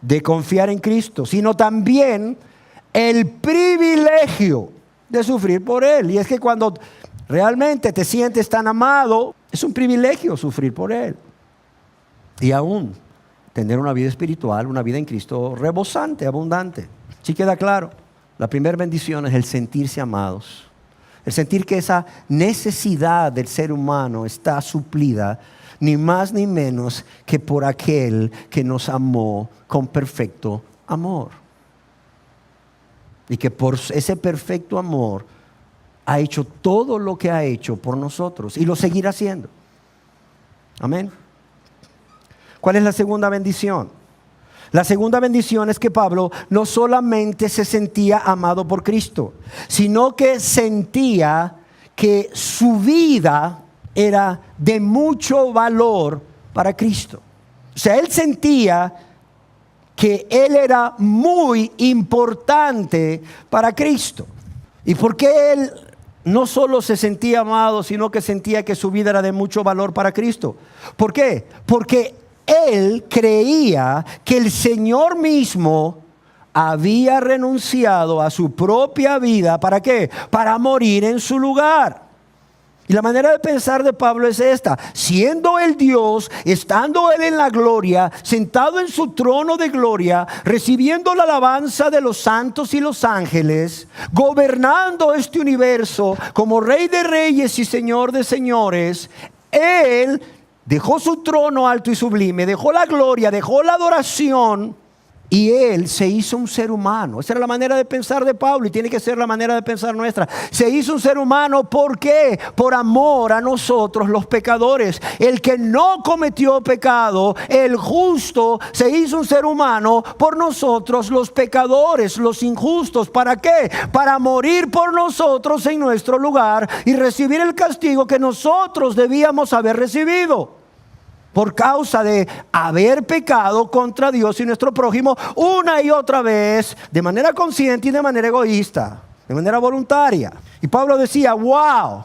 de confiar en Cristo, sino también el privilegio de sufrir por Él. Y es que cuando realmente te sientes tan amado, es un privilegio sufrir por Él. Y aún tener una vida espiritual, una vida en Cristo rebosante, abundante. ¿Sí queda claro? La primera bendición es el sentirse amados. El sentir que esa necesidad del ser humano está suplida, ni más ni menos que por aquel que nos amó con perfecto amor. Y que por ese perfecto amor ha hecho todo lo que ha hecho por nosotros y lo seguirá haciendo. Amén. ¿Cuál es la segunda bendición? La segunda bendición es que Pablo no solamente se sentía amado por Cristo, sino que sentía que su vida era de mucho valor para Cristo. O sea, él sentía que él era muy importante para Cristo. ¿Y por qué él no solo se sentía amado, sino que sentía que su vida era de mucho valor para Cristo? ¿Por qué? Porque él creía que el Señor mismo había renunciado a su propia vida. ¿Para qué? Para morir en su lugar. Y la manera de pensar de Pablo es esta: siendo Él Dios, estando Él en la gloria, sentado en su trono de gloria, recibiendo la alabanza de los santos y los ángeles, gobernando este universo como Rey de reyes y Señor de señores, Él dejó su trono alto y sublime, dejó la gloria, dejó la adoración, y Él se hizo un ser humano. Esa era la manera de pensar de Pablo, y tiene que ser la manera de pensar nuestra. Se hizo un ser humano, ¿por qué? Por amor a nosotros los pecadores. El que no cometió pecado, el justo, se hizo un ser humano por nosotros los pecadores, los injustos. ¿Para qué? Para morir por nosotros en nuestro lugar y recibir el castigo que nosotros debíamos haber recibido, por causa de haber pecado contra Dios y nuestro prójimo una y otra vez, de manera consciente y de manera egoísta, de manera voluntaria. Y Pablo decía, wow,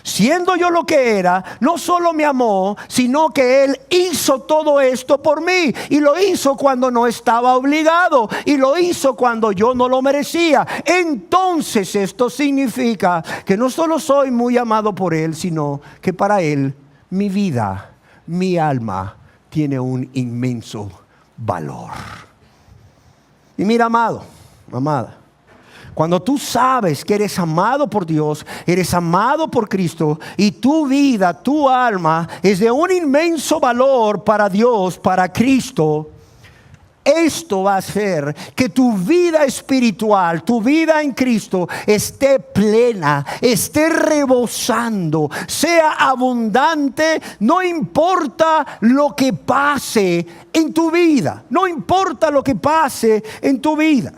siendo yo lo que era, no solo me amó, sino que Él hizo todo esto por mí. Y lo hizo cuando no estaba obligado. Y lo hizo cuando yo no lo merecía. Entonces esto significa que no solo soy muy amado por Él, sino que para Él mi vida, mi alma, tiene un inmenso valor. Y mira, amado, amada, cuando tú sabes que eres amado por Dios, eres amado por Cristo, y tu vida, tu alma es de un inmenso valor para Dios, para Cristo, esto va a hacer que tu vida espiritual, tu vida en Cristo esté plena, esté rebosando, sea abundante. No importa lo que pase en tu vida, no importa lo que pase en tu vida.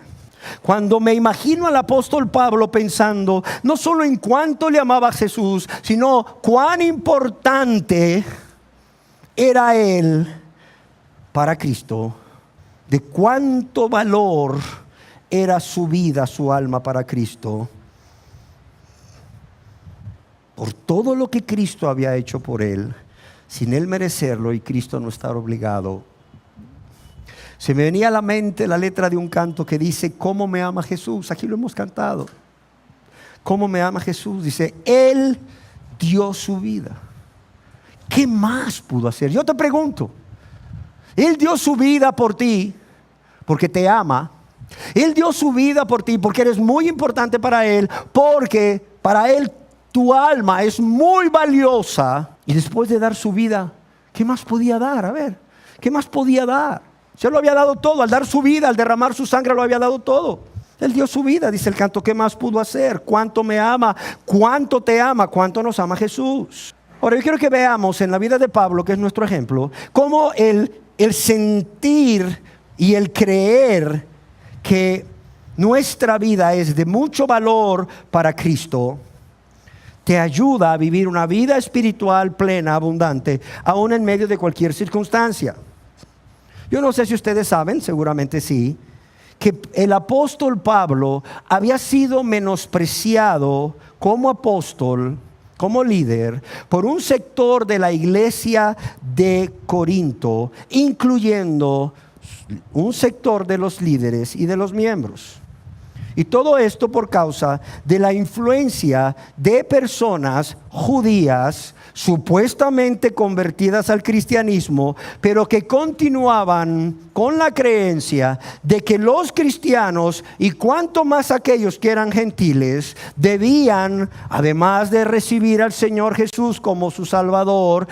Cuando me imagino al apóstol Pablo pensando no solo en cuánto le amaba a Jesús, sino cuán importante era él para Cristo, de cuánto valor era su vida, su alma para Cristo, por todo lo que Cristo había hecho por él, sin él merecerlo y Cristo no estar obligado. Se me venía a la mente la letra de un canto que dice: ¿cómo me ama Jesús? Aquí lo hemos cantado. ¿Cómo me ama Jesús? Dice: Él dio su vida. ¿Qué más pudo hacer? Yo te pregunto, Él dio su vida por ti porque te ama. Él dio su vida por ti porque eres muy importante para Él, porque para Él tu alma es muy valiosa. Y después de dar su vida, ¿qué más podía dar? A ver, ¿qué más podía dar? Se lo había dado todo. Al dar su vida, al derramar su sangre, lo había dado todo. Él dio su vida, dice el canto. ¿Qué más pudo hacer? ¿Cuánto me ama? ¿Cuánto te ama? ¿Cuánto nos ama Jesús? Ahora yo quiero que veamos en la vida de Pablo, que es nuestro ejemplo, cómo el sentir y el creer que nuestra vida es de mucho valor para Cristo te ayuda a vivir una vida espiritual plena, abundante, aún en medio de cualquier circunstancia. Yo no sé si ustedes saben, seguramente sí, que el apóstol Pablo había sido menospreciado como apóstol, como líder, por un sector de la iglesia de Corinto, incluyendo un sector de los líderes y de los miembros. Y todo esto por causa de la influencia de personas judías supuestamente convertidas al cristianismo, pero que continuaban con la creencia de que los cristianos, y cuanto más aquellos que eran gentiles, debían, además de recibir al Señor Jesús como su Salvador,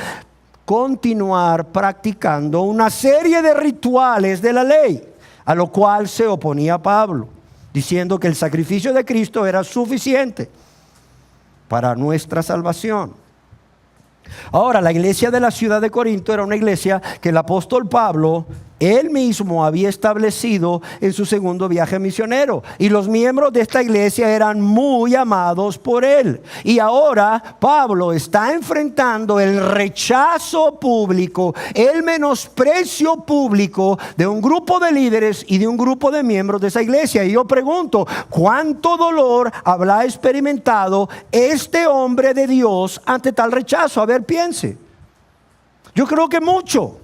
continuar practicando una serie de rituales de la ley, a lo cual se oponía Pablo, diciendo que el sacrificio de Cristo era suficiente para nuestra salvación. Ahora, la iglesia de la ciudad de Corinto era una iglesia que el apóstol Pablo, él mismo había establecido en su segundo viaje misionero. Y los miembros de esta iglesia eran muy amados por él. Y ahora Pablo está enfrentando el rechazo público, el menosprecio público de un grupo de líderes y de un grupo de miembros de esa iglesia. Y yo pregunto, ¿cuánto dolor habrá experimentado este hombre de Dios ante tal rechazo? A ver, piense. Yo creo que mucho.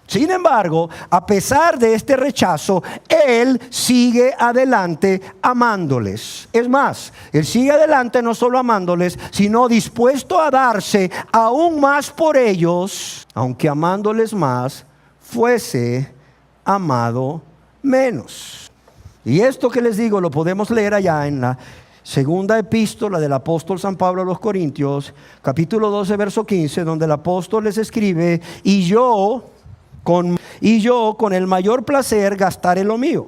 Sin embargo, a pesar de este rechazo, él sigue adelante amándoles. Es más, él sigue adelante no solo amándoles, sino dispuesto a darse aún más por ellos, aunque amándoles más, fuese amado menos. Y esto que les digo lo podemos leer allá en la segunda epístola del apóstol San Pablo a los Corintios, capítulo 12, verso 15, donde el apóstol les escribe: y yo con el mayor placer gastaré lo mío.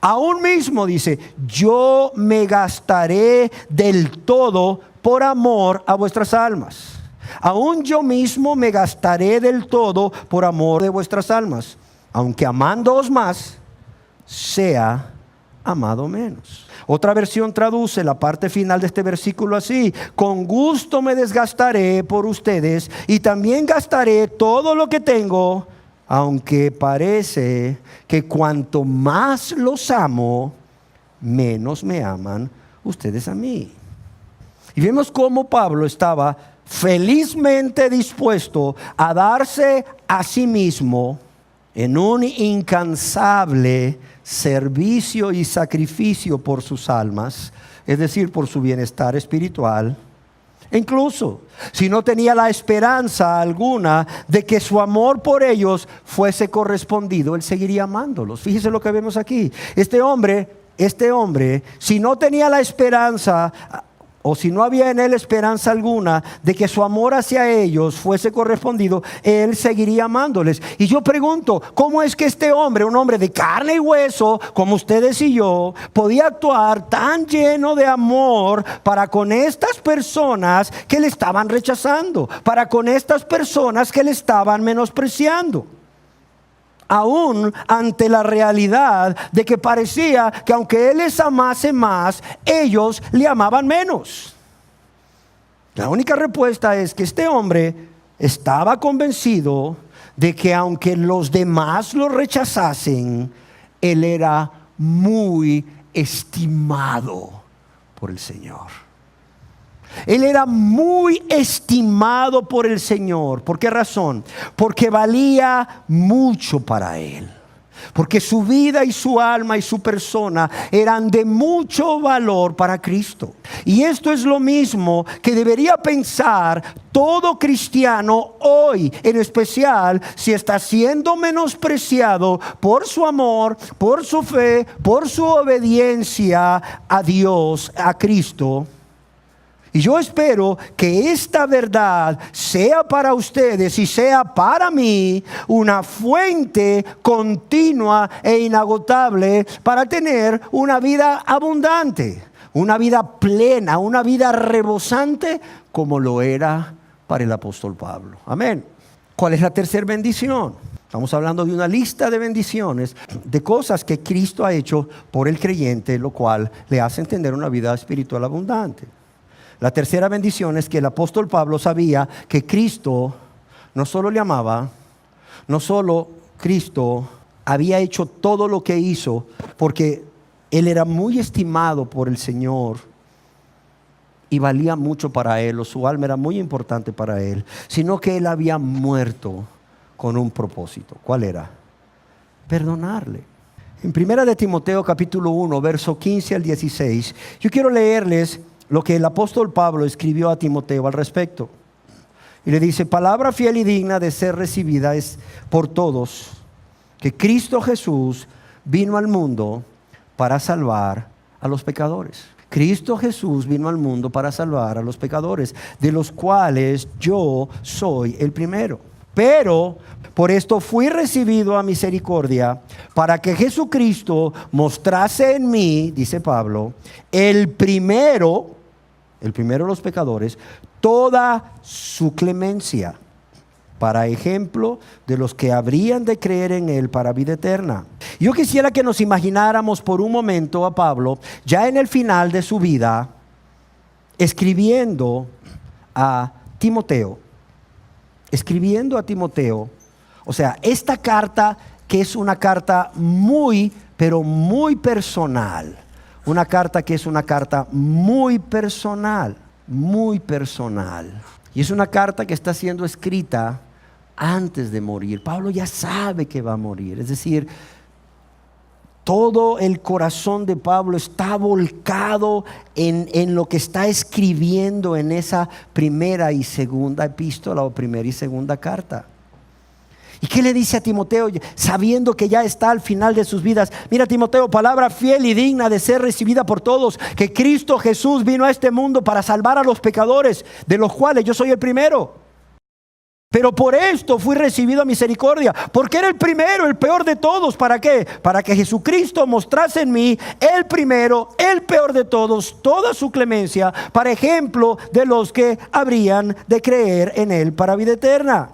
Aún mismo dice: yo me gastaré del todo por amor a vuestras almas. Aún yo mismo me gastaré del todo por amor de vuestras almas, aunque amándoos más, sea amado menos. Otra versión traduce la parte final de este versículo así: con gusto me desgastaré por ustedes y también gastaré todo lo que tengo, aunque parece que cuanto más los amo, menos me aman ustedes a mí. Y vemos cómo Pablo estaba felizmente dispuesto a darse a sí mismo en un incansable servicio y sacrificio por sus almas, es decir, por su bienestar espiritual. Incluso si no tenía la esperanza alguna de que su amor por ellos fuese correspondido, él seguiría amándolos. Fíjese lo que vemos aquí. Este hombre, si no tenía la esperanza, o si no había en él esperanza alguna de que su amor hacia ellos fuese correspondido, él seguiría amándoles. Y yo pregunto, ¿cómo es que este hombre, un hombre de carne y hueso, como ustedes y yo, podía actuar tan lleno de amor para con estas personas que le estaban rechazando, para con estas personas que le estaban menospreciando? Aún ante la realidad de que parecía que aunque él les amase más, ellos le amaban menos. La única respuesta es que este hombre estaba convencido de que aunque los demás lo rechazasen, él era muy estimado por el Señor. Él era muy estimado por el Señor. ¿Por qué razón? Porque valía mucho para él. Porque su vida y su alma y su persona eran de mucho valor para Cristo. Y esto es lo mismo que debería pensar todo cristiano hoy, en especial si está siendo menospreciado por su amor, por su fe, por su obediencia a Dios, a Cristo. Y yo espero que esta verdad sea para ustedes y sea para mí una fuente continua e inagotable para tener una vida abundante, una vida plena, una vida rebosante como lo era para el apóstol Pablo. Amén. ¿Cuál es la tercera bendición? Estamos hablando de una lista de bendiciones, de cosas que Cristo ha hecho por el creyente, lo cual le hace entender una vida espiritual abundante. La tercera bendición es que el apóstol Pablo sabía que Cristo no solo le amaba, no solo Cristo había hecho todo lo que hizo, porque él era muy estimado por el Señor y valía mucho para él, o su alma era muy importante para él, sino que él había muerto con un propósito. ¿Cuál era? Perdonarle. En 1 de Timoteo capítulo 1, verso 15 al 16, yo quiero leerles lo que el apóstol Pablo escribió a Timoteo al respecto. Y le dice: palabra fiel y digna de ser recibida es por todos, que Cristo Jesús vino al mundo para salvar a los pecadores. Cristo Jesús vino al mundo para salvar a los pecadores, de los cuales yo soy el primero. Pero por esto fui recibido a misericordia, para que Jesucristo mostrase en mí, dice Pablo, el primero de los pecadores, toda su clemencia, para ejemplo de los que habrían de creer en él para vida eterna. Yo quisiera que nos imagináramos por un momento a Pablo, ya en el final de su vida, escribiendo a Timoteo. O sea, esta carta, que es una carta muy, pero muy personal. Una carta que es una carta muy personal. Y es una carta que está siendo escrita antes de morir. Pablo ya sabe que va a morir. Es decir, todo el corazón de Pablo está volcado en lo que está escribiendo en esa primera y segunda epístola, o primera y segunda carta. ¿Y qué le dice a Timoteo, sabiendo que ya está al final de sus vidas? Mira, Timoteo, palabra fiel y digna de ser recibida por todos, que Cristo Jesús vino a este mundo para salvar a los pecadores, de los cuales yo soy el primero. Pero por esto fui recibido a misericordia, porque era el primero, el peor de todos. ¿Para qué? Para que Jesucristo mostrase en mí, el primero, el peor de todos, toda su clemencia, para ejemplo de los que habrían de creer en él para vida eterna.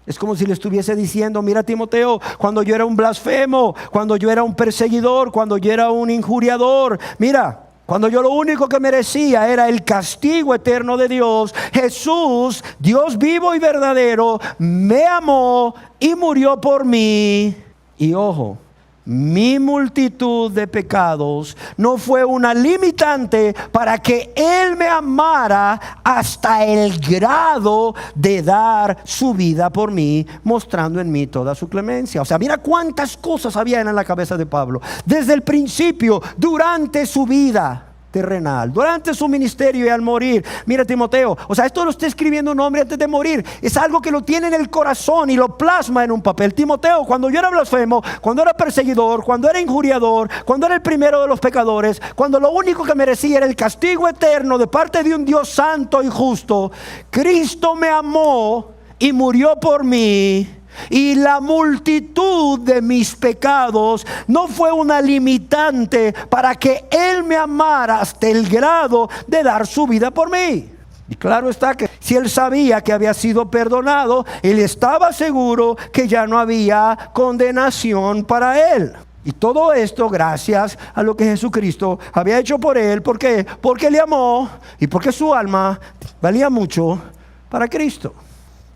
Es como si le estuviese diciendo: mira, Timoteo, cuando yo era un blasfemo, cuando yo era un perseguidor, cuando yo era un injuriador, mira, cuando yo lo único que merecía era el castigo eterno de Dios, Jesús, Dios vivo y verdadero, me amó y murió por mí. Y ojo, mi multitud de pecados no fue una limitante para que Él me amara hasta el grado de dar su vida por mí, mostrando en mí toda su clemencia. O sea, mira cuántas cosas había en la cabeza de Pablo. Desde el principio, durante su vida terrenal, durante su ministerio y al morir. Mira Timoteo, o sea, esto lo está escribiendo un hombre antes de morir. Es algo que lo tiene en el corazón y lo plasma en un papel. Timoteo, cuando yo era blasfemo, cuando era perseguidor, cuando era injuriador, cuando era el primero de los pecadores, cuando lo único que merecía era el castigo eterno de parte de un Dios santo y justo, Cristo me amó y murió por mí. Y la multitud de mis pecados no fue una limitante para que Él me amara hasta el grado de dar su vida por mí. Y claro está que si Él sabía que había sido perdonado, Él estaba seguro que ya no había condenación para Él. Y todo esto gracias a lo que Jesucristo había hecho por Él. ¿Por qué? Porque le amó y porque su alma valía mucho para Cristo.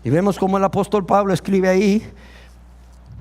Y vemos como el apóstol Pablo escribe ahí,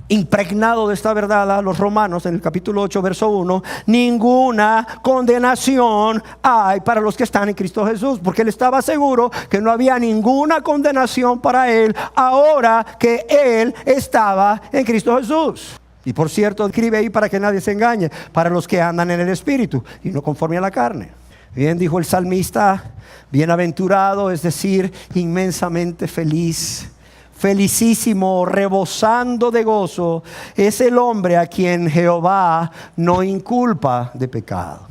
impregnado de esta verdad, a los romanos en el capítulo 8 verso 1: ninguna condenación hay para los que están en Cristo Jesús, porque él estaba seguro que no había ninguna condenación para él ahora que él estaba en Cristo Jesús. Y por cierto, escribe ahí para que nadie se engañe: para los que andan en el Espíritu y no conforme a la carne. Bien dijo el salmista: bienaventurado, es decir, inmensamente feliz, felicísimo, rebosando de gozo, es el hombre a quien Jehová no inculpa de pecado.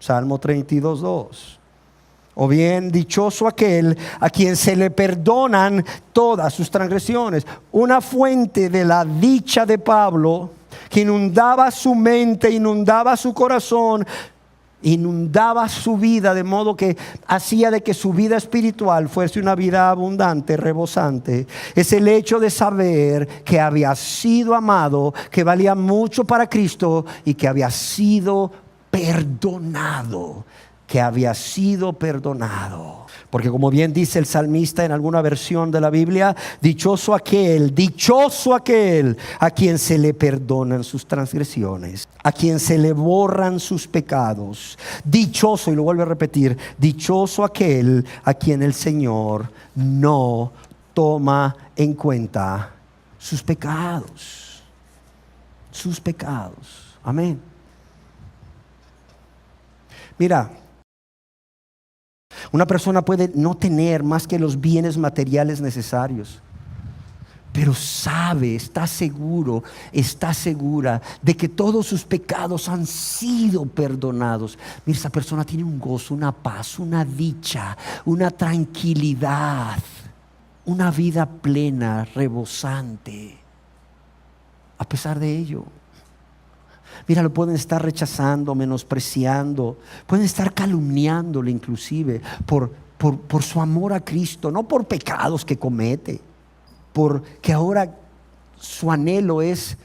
Salmo 32:2. O bien, dichoso aquel a quien se le perdonan todas sus transgresiones. Una fuente de la dicha de Pablo, que inundaba su mente, inundaba su corazón, inundaba su vida, de modo que hacía de que su vida espiritual fuese una vida abundante, rebosante. Es el hecho de saber que había sido amado, que valía mucho para Cristo y que había sido perdonado. Porque como bien dice el salmista en alguna versión de la Biblia: dichoso aquel a quien se le perdonan sus transgresiones, a quien se le borran sus pecados. Dichoso, y lo vuelvo a repetir, dichoso aquel a quien el Señor no toma en cuenta sus pecados. Amén. Mira, una persona puede no tener más que los bienes materiales necesarios, pero sabe, está seguro, está segura de que todos sus pecados han sido perdonados. Mira, esa persona tiene un gozo, una paz, una dicha, una tranquilidad, una vida plena, rebosante. A pesar de ello, mira, lo pueden estar rechazando, menospreciando, pueden estar calumniándole inclusive por su amor a Cristo, no por pecados que comete, porque ahora su anhelo es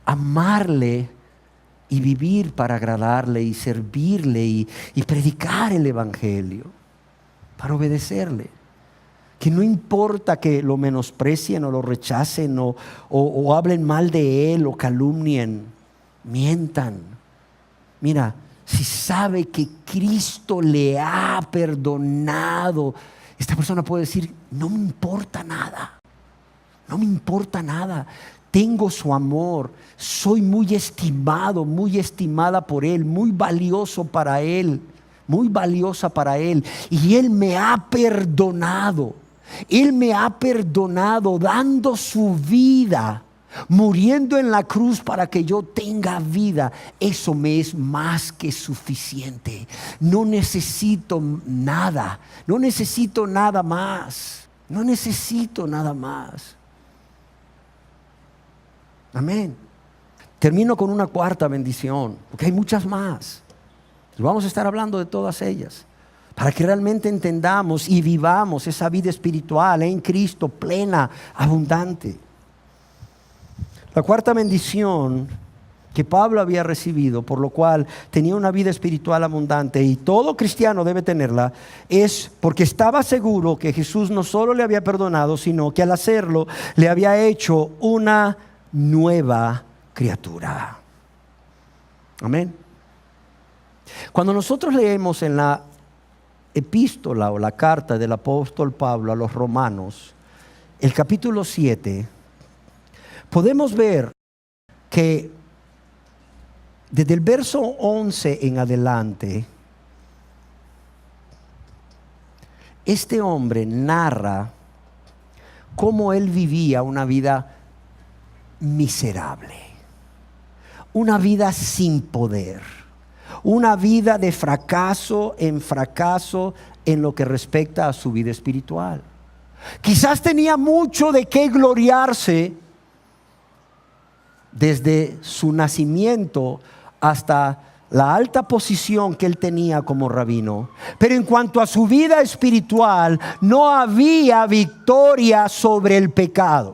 amarle y vivir para agradarle y servirle y predicar el evangelio, para obedecerle. Que no importa que lo menosprecien o lo rechacen o hablen mal de él o calumnien, mientan. Mira, si sabe que Cristo le ha perdonado, esta persona puede decir: no me importa nada, tengo su amor, soy muy estimado, muy estimada por Él, muy valioso para Él, muy valiosa para Él, y Él me ha perdonado, dando su vida, muriendo en la cruz para que yo tenga vida. Eso me es más que suficiente. No necesito nada más. Amén. Termino con una cuarta bendición, porque hay muchas más. Vamos a estar hablando de todas ellas, para que realmente entendamos y vivamos esa vida espiritual en Cristo, plena, abundante. La cuarta bendición que Pablo había recibido, por lo cual tenía una vida espiritual abundante, y todo cristiano debe tenerla, es porque estaba seguro que Jesús no solo le había perdonado, sino que al hacerlo le había hecho una nueva criatura. Amén. Cuando nosotros leemos en la epístola o la carta del apóstol Pablo a los romanos, el capítulo 7, podemos ver que desde el verso 11 en adelante, este hombre narra cómo él vivía una vida miserable, una vida sin poder, una vida de fracaso en lo que respecta a su vida espiritual. Quizás tenía mucho de qué gloriarse desde su nacimiento hasta la alta posición que él tenía como rabino, pero en cuanto a su vida espiritual, no había victoria sobre el pecado.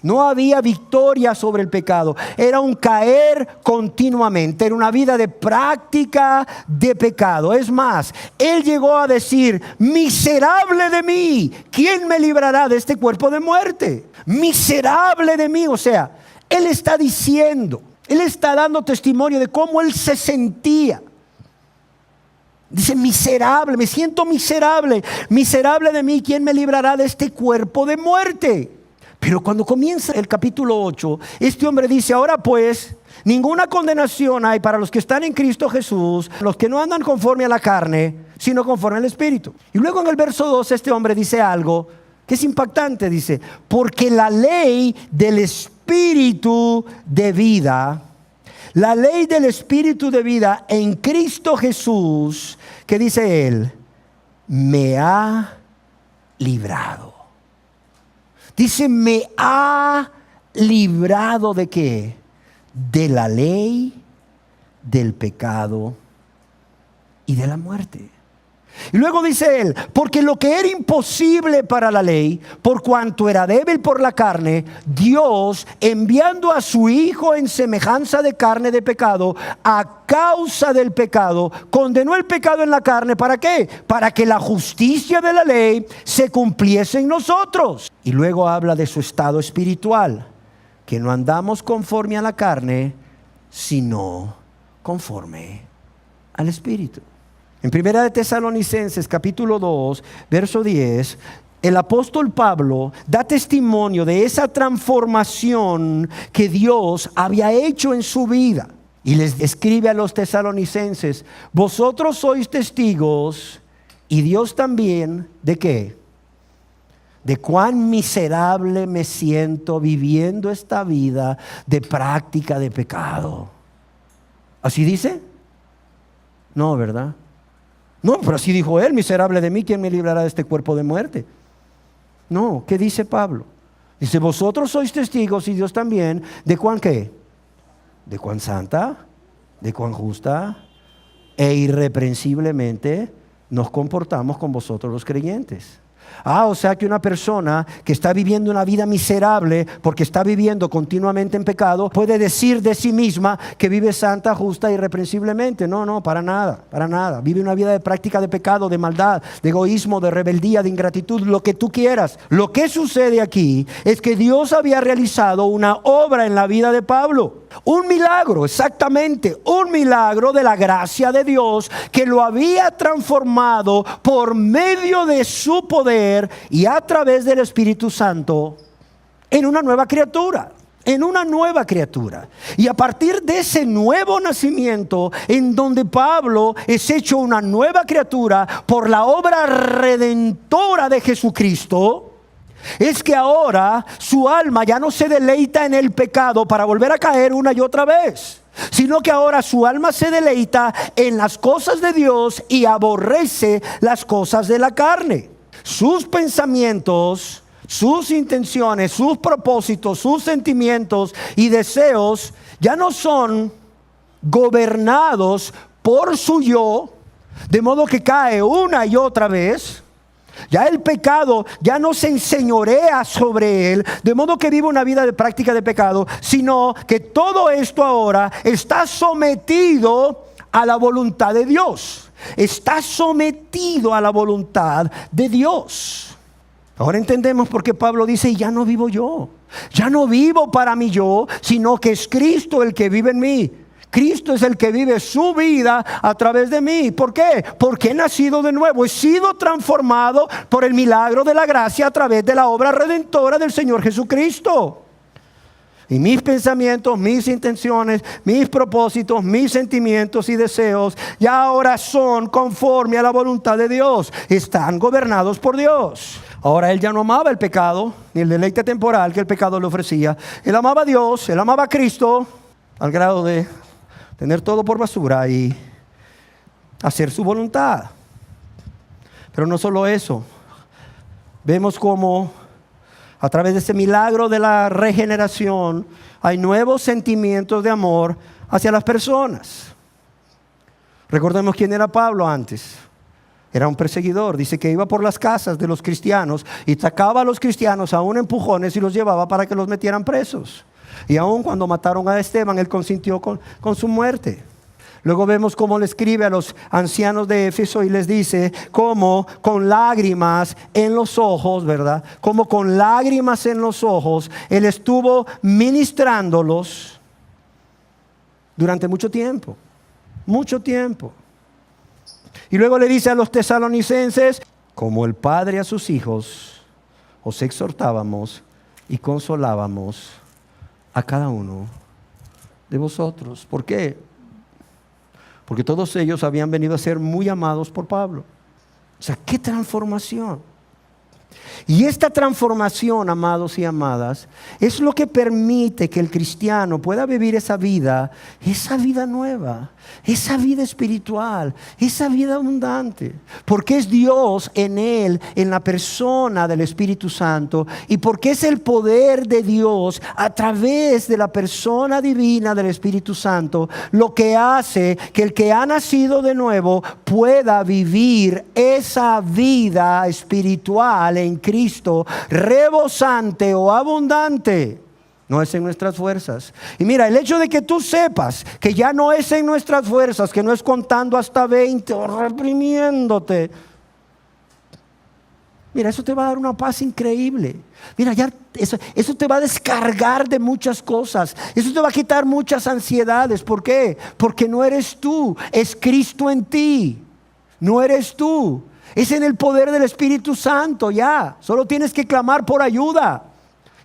No había victoria sobre el pecado. Era un caer continuamente. Era una vida de práctica de pecado. Es más, él llegó a decir: miserable de mí, ¿quién me librará de este cuerpo de muerte? Miserable de mí. O sea, él está diciendo, él está dando testimonio de cómo él se sentía. Dice: miserable, me siento miserable. Miserable de mí, ¿quién me librará de este cuerpo de muerte? Pero cuando comienza el capítulo 8, este hombre dice: ahora pues, ninguna condenación hay para los que están en Cristo Jesús, los que no andan conforme a la carne, sino conforme al Espíritu. Y luego en el verso 2 este hombre dice algo que es impactante. Dice: porque la ley del Espíritu de vida, la ley del Espíritu de vida en Cristo Jesús, que dice él, me ha librado. Dice: me ha librado ¿de qué? De la ley, del pecado y de la muerte. Y luego dice él: porque lo que era imposible para la ley, por cuanto era débil por la carne, Dios, enviando a su Hijo en semejanza de carne de pecado, a causa del pecado, condenó el pecado en la carne. ¿Para qué? Para que la justicia de la ley se cumpliese en nosotros. Y luego habla de su estado espiritual, que no andamos conforme a la carne, sino conforme al Espíritu. En Primera de Tesalonicenses capítulo 2, verso 10, el apóstol Pablo da testimonio de esa transformación que Dios había hecho en su vida. Y les escribe a los tesalonicenses: vosotros sois testigos, y Dios también, ¿de qué? De cuán miserable me siento viviendo esta vida de práctica de pecado. ¿Así dice? No, ¿verdad? No, pero así dijo él: miserable de mí, ¿quién me librará de este cuerpo de muerte? No, ¿qué dice Pablo? Dice: vosotros sois testigos, y Dios también, ¿de cuán qué? De cuán santa, de cuán justa e irreprensiblemente nos comportamos con vosotros los creyentes. O sea que una persona que está viviendo una vida miserable porque está viviendo continuamente en pecado puede decir de sí misma que vive santa, justa, irreprensiblemente. No, para nada, para nada. Vive una vida de práctica de pecado, de maldad, de egoísmo, de rebeldía, de ingratitud, lo que tú quieras. Lo que sucede aquí es que Dios había realizado una obra en la vida de Pablo. Un milagro, exactamente, un milagro de la gracia de Dios que lo había transformado por medio de su poder y a través del Espíritu Santo en una nueva criatura. En una nueva criatura. Y a partir de ese nuevo nacimiento, en donde Pablo es hecho una nueva criatura por la obra redentora de Jesucristo, es que ahora su alma ya no se deleita en el pecado para volver a caer una y otra vez, sino que ahora su alma se deleita en las cosas de Dios y aborrece las cosas de la carne. Sus pensamientos, sus intenciones, sus propósitos, sus sentimientos y deseos ya no son gobernados por su yo, de modo que cae una y otra vez. Ya el pecado ya no se enseñorea sobre él, de modo que vive una vida de práctica de pecado, sino que todo esto ahora está sometido a la voluntad de Dios. Está sometido a la voluntad de Dios. Ahora entendemos por qué Pablo dice: ya no vivo yo, ya no vivo para mí yo, sino que es Cristo el que vive en mí. Cristo es el que vive su vida a través de mí. ¿Por qué? Porque he nacido de nuevo, he sido transformado por el milagro de la gracia a través de la obra redentora del Señor Jesucristo. Y mis pensamientos, mis intenciones, mis propósitos, mis sentimientos y deseos ya ahora son conforme a la voluntad de Dios. Están gobernados por Dios. Ahora él ya no amaba el pecado, ni el deleite temporal que el pecado le ofrecía. Él amaba a Dios, él amaba a Cristo, al grado de tener todo por basura y hacer su voluntad. Pero no solo eso. Vemos cómo a través de ese milagro de la regeneración hay nuevos sentimientos de amor hacia las personas. Recordemos quién era Pablo antes. Era un perseguidor. Dice que iba por las casas de los cristianos y sacaba a los cristianos aún empujones y los llevaba para que los metieran presos. Y aún cuando mataron a Esteban, él consintió con su muerte. Luego vemos cómo le escribe a los ancianos de Éfeso y les dice cómo con lágrimas en los ojos, ¿verdad? Como con lágrimas en los ojos, él estuvo ministrándolos durante mucho tiempo. Mucho tiempo. Y luego le dice a los tesalonicenses, como el Padre a sus hijos, os exhortábamos y consolábamos a cada uno de vosotros. ¿Por qué? Porque todos ellos habían venido a ser muy amados por Pablo. O sea, qué transformación. Y esta transformación, amados y amadas, es lo que permite que el cristiano pueda vivir esa vida nueva, esa vida espiritual, esa vida abundante. Porque es Dios en él, en la persona del Espíritu Santo, y porque es el poder de Dios a través de la persona divina del Espíritu Santo lo que hace que el que ha nacido de nuevo pueda vivir esa vida espiritual en Cristo, rebosante o abundante. No es en nuestras fuerzas. Y mira, el hecho de que tú sepas que ya no es en nuestras fuerzas, que no es contando hasta 20 o reprimiéndote, mira, eso te va a dar una paz increíble. Mira, ya eso te va a descargar de muchas cosas. Eso te va a quitar muchas ansiedades. ¿Por qué? Porque no eres tú, es Cristo en ti. No eres tú. Es en el poder del Espíritu Santo ya. Solo tienes que clamar por ayuda.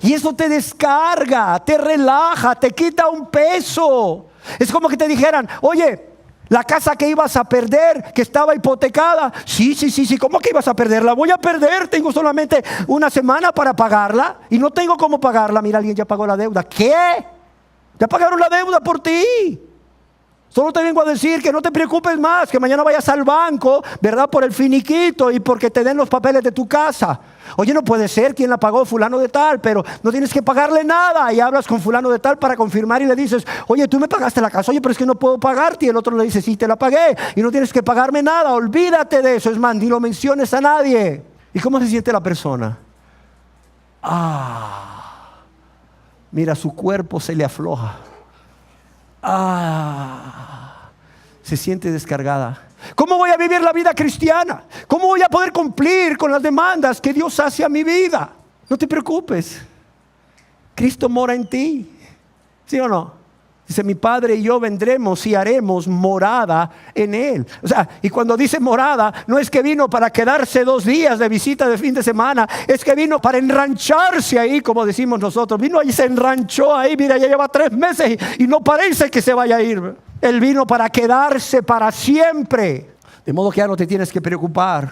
Y eso te descarga, te relaja, te quita un peso. Es como que te dijeran, oye, la casa que ibas a perder, que estaba hipotecada. Sí, ¿cómo que ibas a perder? La voy a perder, tengo solamente una semana para pagarla y no tengo cómo pagarla. Mira, alguien ya pagó la deuda. ¿Qué? Ya pagaron la deuda por ti. Solo te vengo a decir que no te preocupes más, que mañana vayas al banco, ¿verdad? Por el finiquito y porque te den los papeles de tu casa. Oye, no puede ser, ¿quién la pagó? Fulano de tal, pero no tienes que pagarle nada. Y hablas con fulano de tal para confirmar y le dices, oye, tú me pagaste la casa, oye, pero es que no puedo pagarte. Y el otro le dice, sí, te la pagué y no tienes que pagarme nada, olvídate de eso. Es más, ni lo menciones a nadie. ¿Y cómo se siente la persona? Mira, su cuerpo se le afloja. Se siente descargada. ¿Cómo voy a vivir la vida cristiana? ¿Cómo voy a poder cumplir con las demandas que Dios hace a mi vida? No te preocupes. Cristo mora en ti. ¿Sí o no? Dice, mi Padre y yo vendremos y haremos morada en Él. O sea, y cuando dice morada, no es que vino para quedarse 2 días de visita de fin de semana. Es que vino para enrancharse ahí, como decimos nosotros. Vino y se enranchó ahí. Mira, ya lleva 3 meses y no parece que se vaya a ir. Él vino para quedarse para siempre. De modo que ya no te tienes que preocupar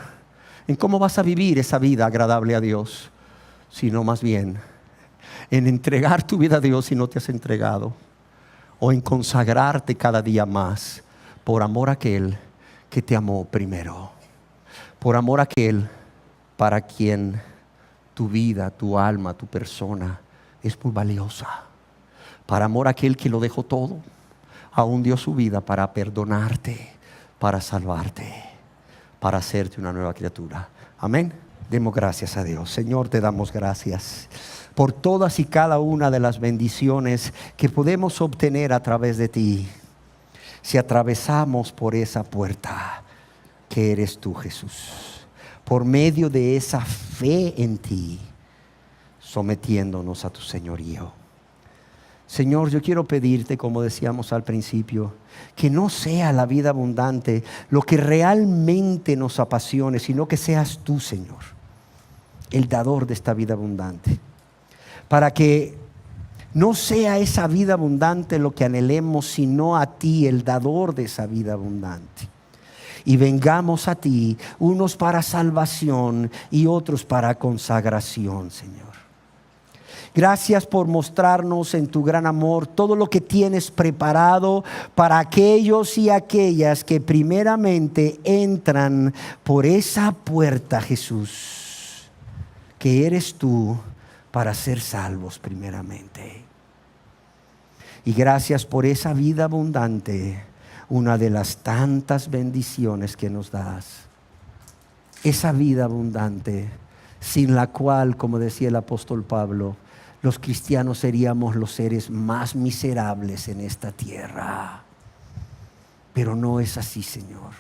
en cómo vas a vivir esa vida agradable a Dios, sino más bien en entregar tu vida a Dios si no te has entregado. O en consagrarte cada día más por amor a aquel que te amó primero. Por amor a aquel para quien tu vida, tu alma, tu persona es muy valiosa. Para amor a aquel que lo dejó todo. Aún dio su vida para perdonarte, para salvarte, para hacerte una nueva criatura. Amén. Demos gracias a Dios. Señor, te damos gracias por todas y cada una de las bendiciones que podemos obtener a través de ti, si atravesamos por esa puerta que eres tú, Jesús, por medio de esa fe en ti, sometiéndonos a tu señorío. Señor, yo quiero pedirte, como decíamos al principio, que no sea la vida abundante lo que realmente nos apasione, sino que seas tú, Señor, el dador de esta vida abundante. Para que no sea esa vida abundante lo que anhelemos, sino a ti, el dador de esa vida abundante. Y vengamos a ti, unos para salvación y otros para consagración, Señor. Gracias por mostrarnos en tu gran amor todo lo que tienes preparado para aquellos y aquellas que primeramente entran por esa puerta, Jesús, que eres tú, para ser salvos primeramente. Y gracias por esa vida abundante, una de las tantas bendiciones que nos das. Esa vida abundante, sin la cual, como decía el apóstol Pablo, los cristianos seríamos los seres más miserables en esta tierra. Pero no es así, Señor.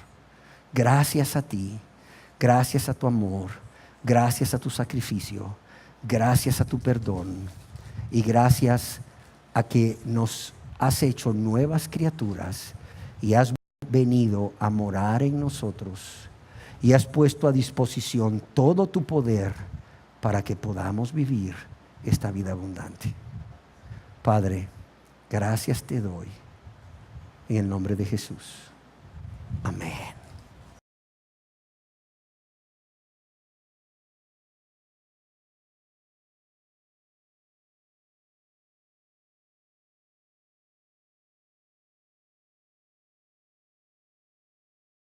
Gracias a ti, gracias a tu amor, gracias a tu sacrificio, gracias a tu perdón y gracias a que nos has hecho nuevas criaturas y has venido a morar en nosotros y has puesto a disposición todo tu poder para que podamos vivir esta vida abundante. Padre, gracias te doy en el nombre de Jesús.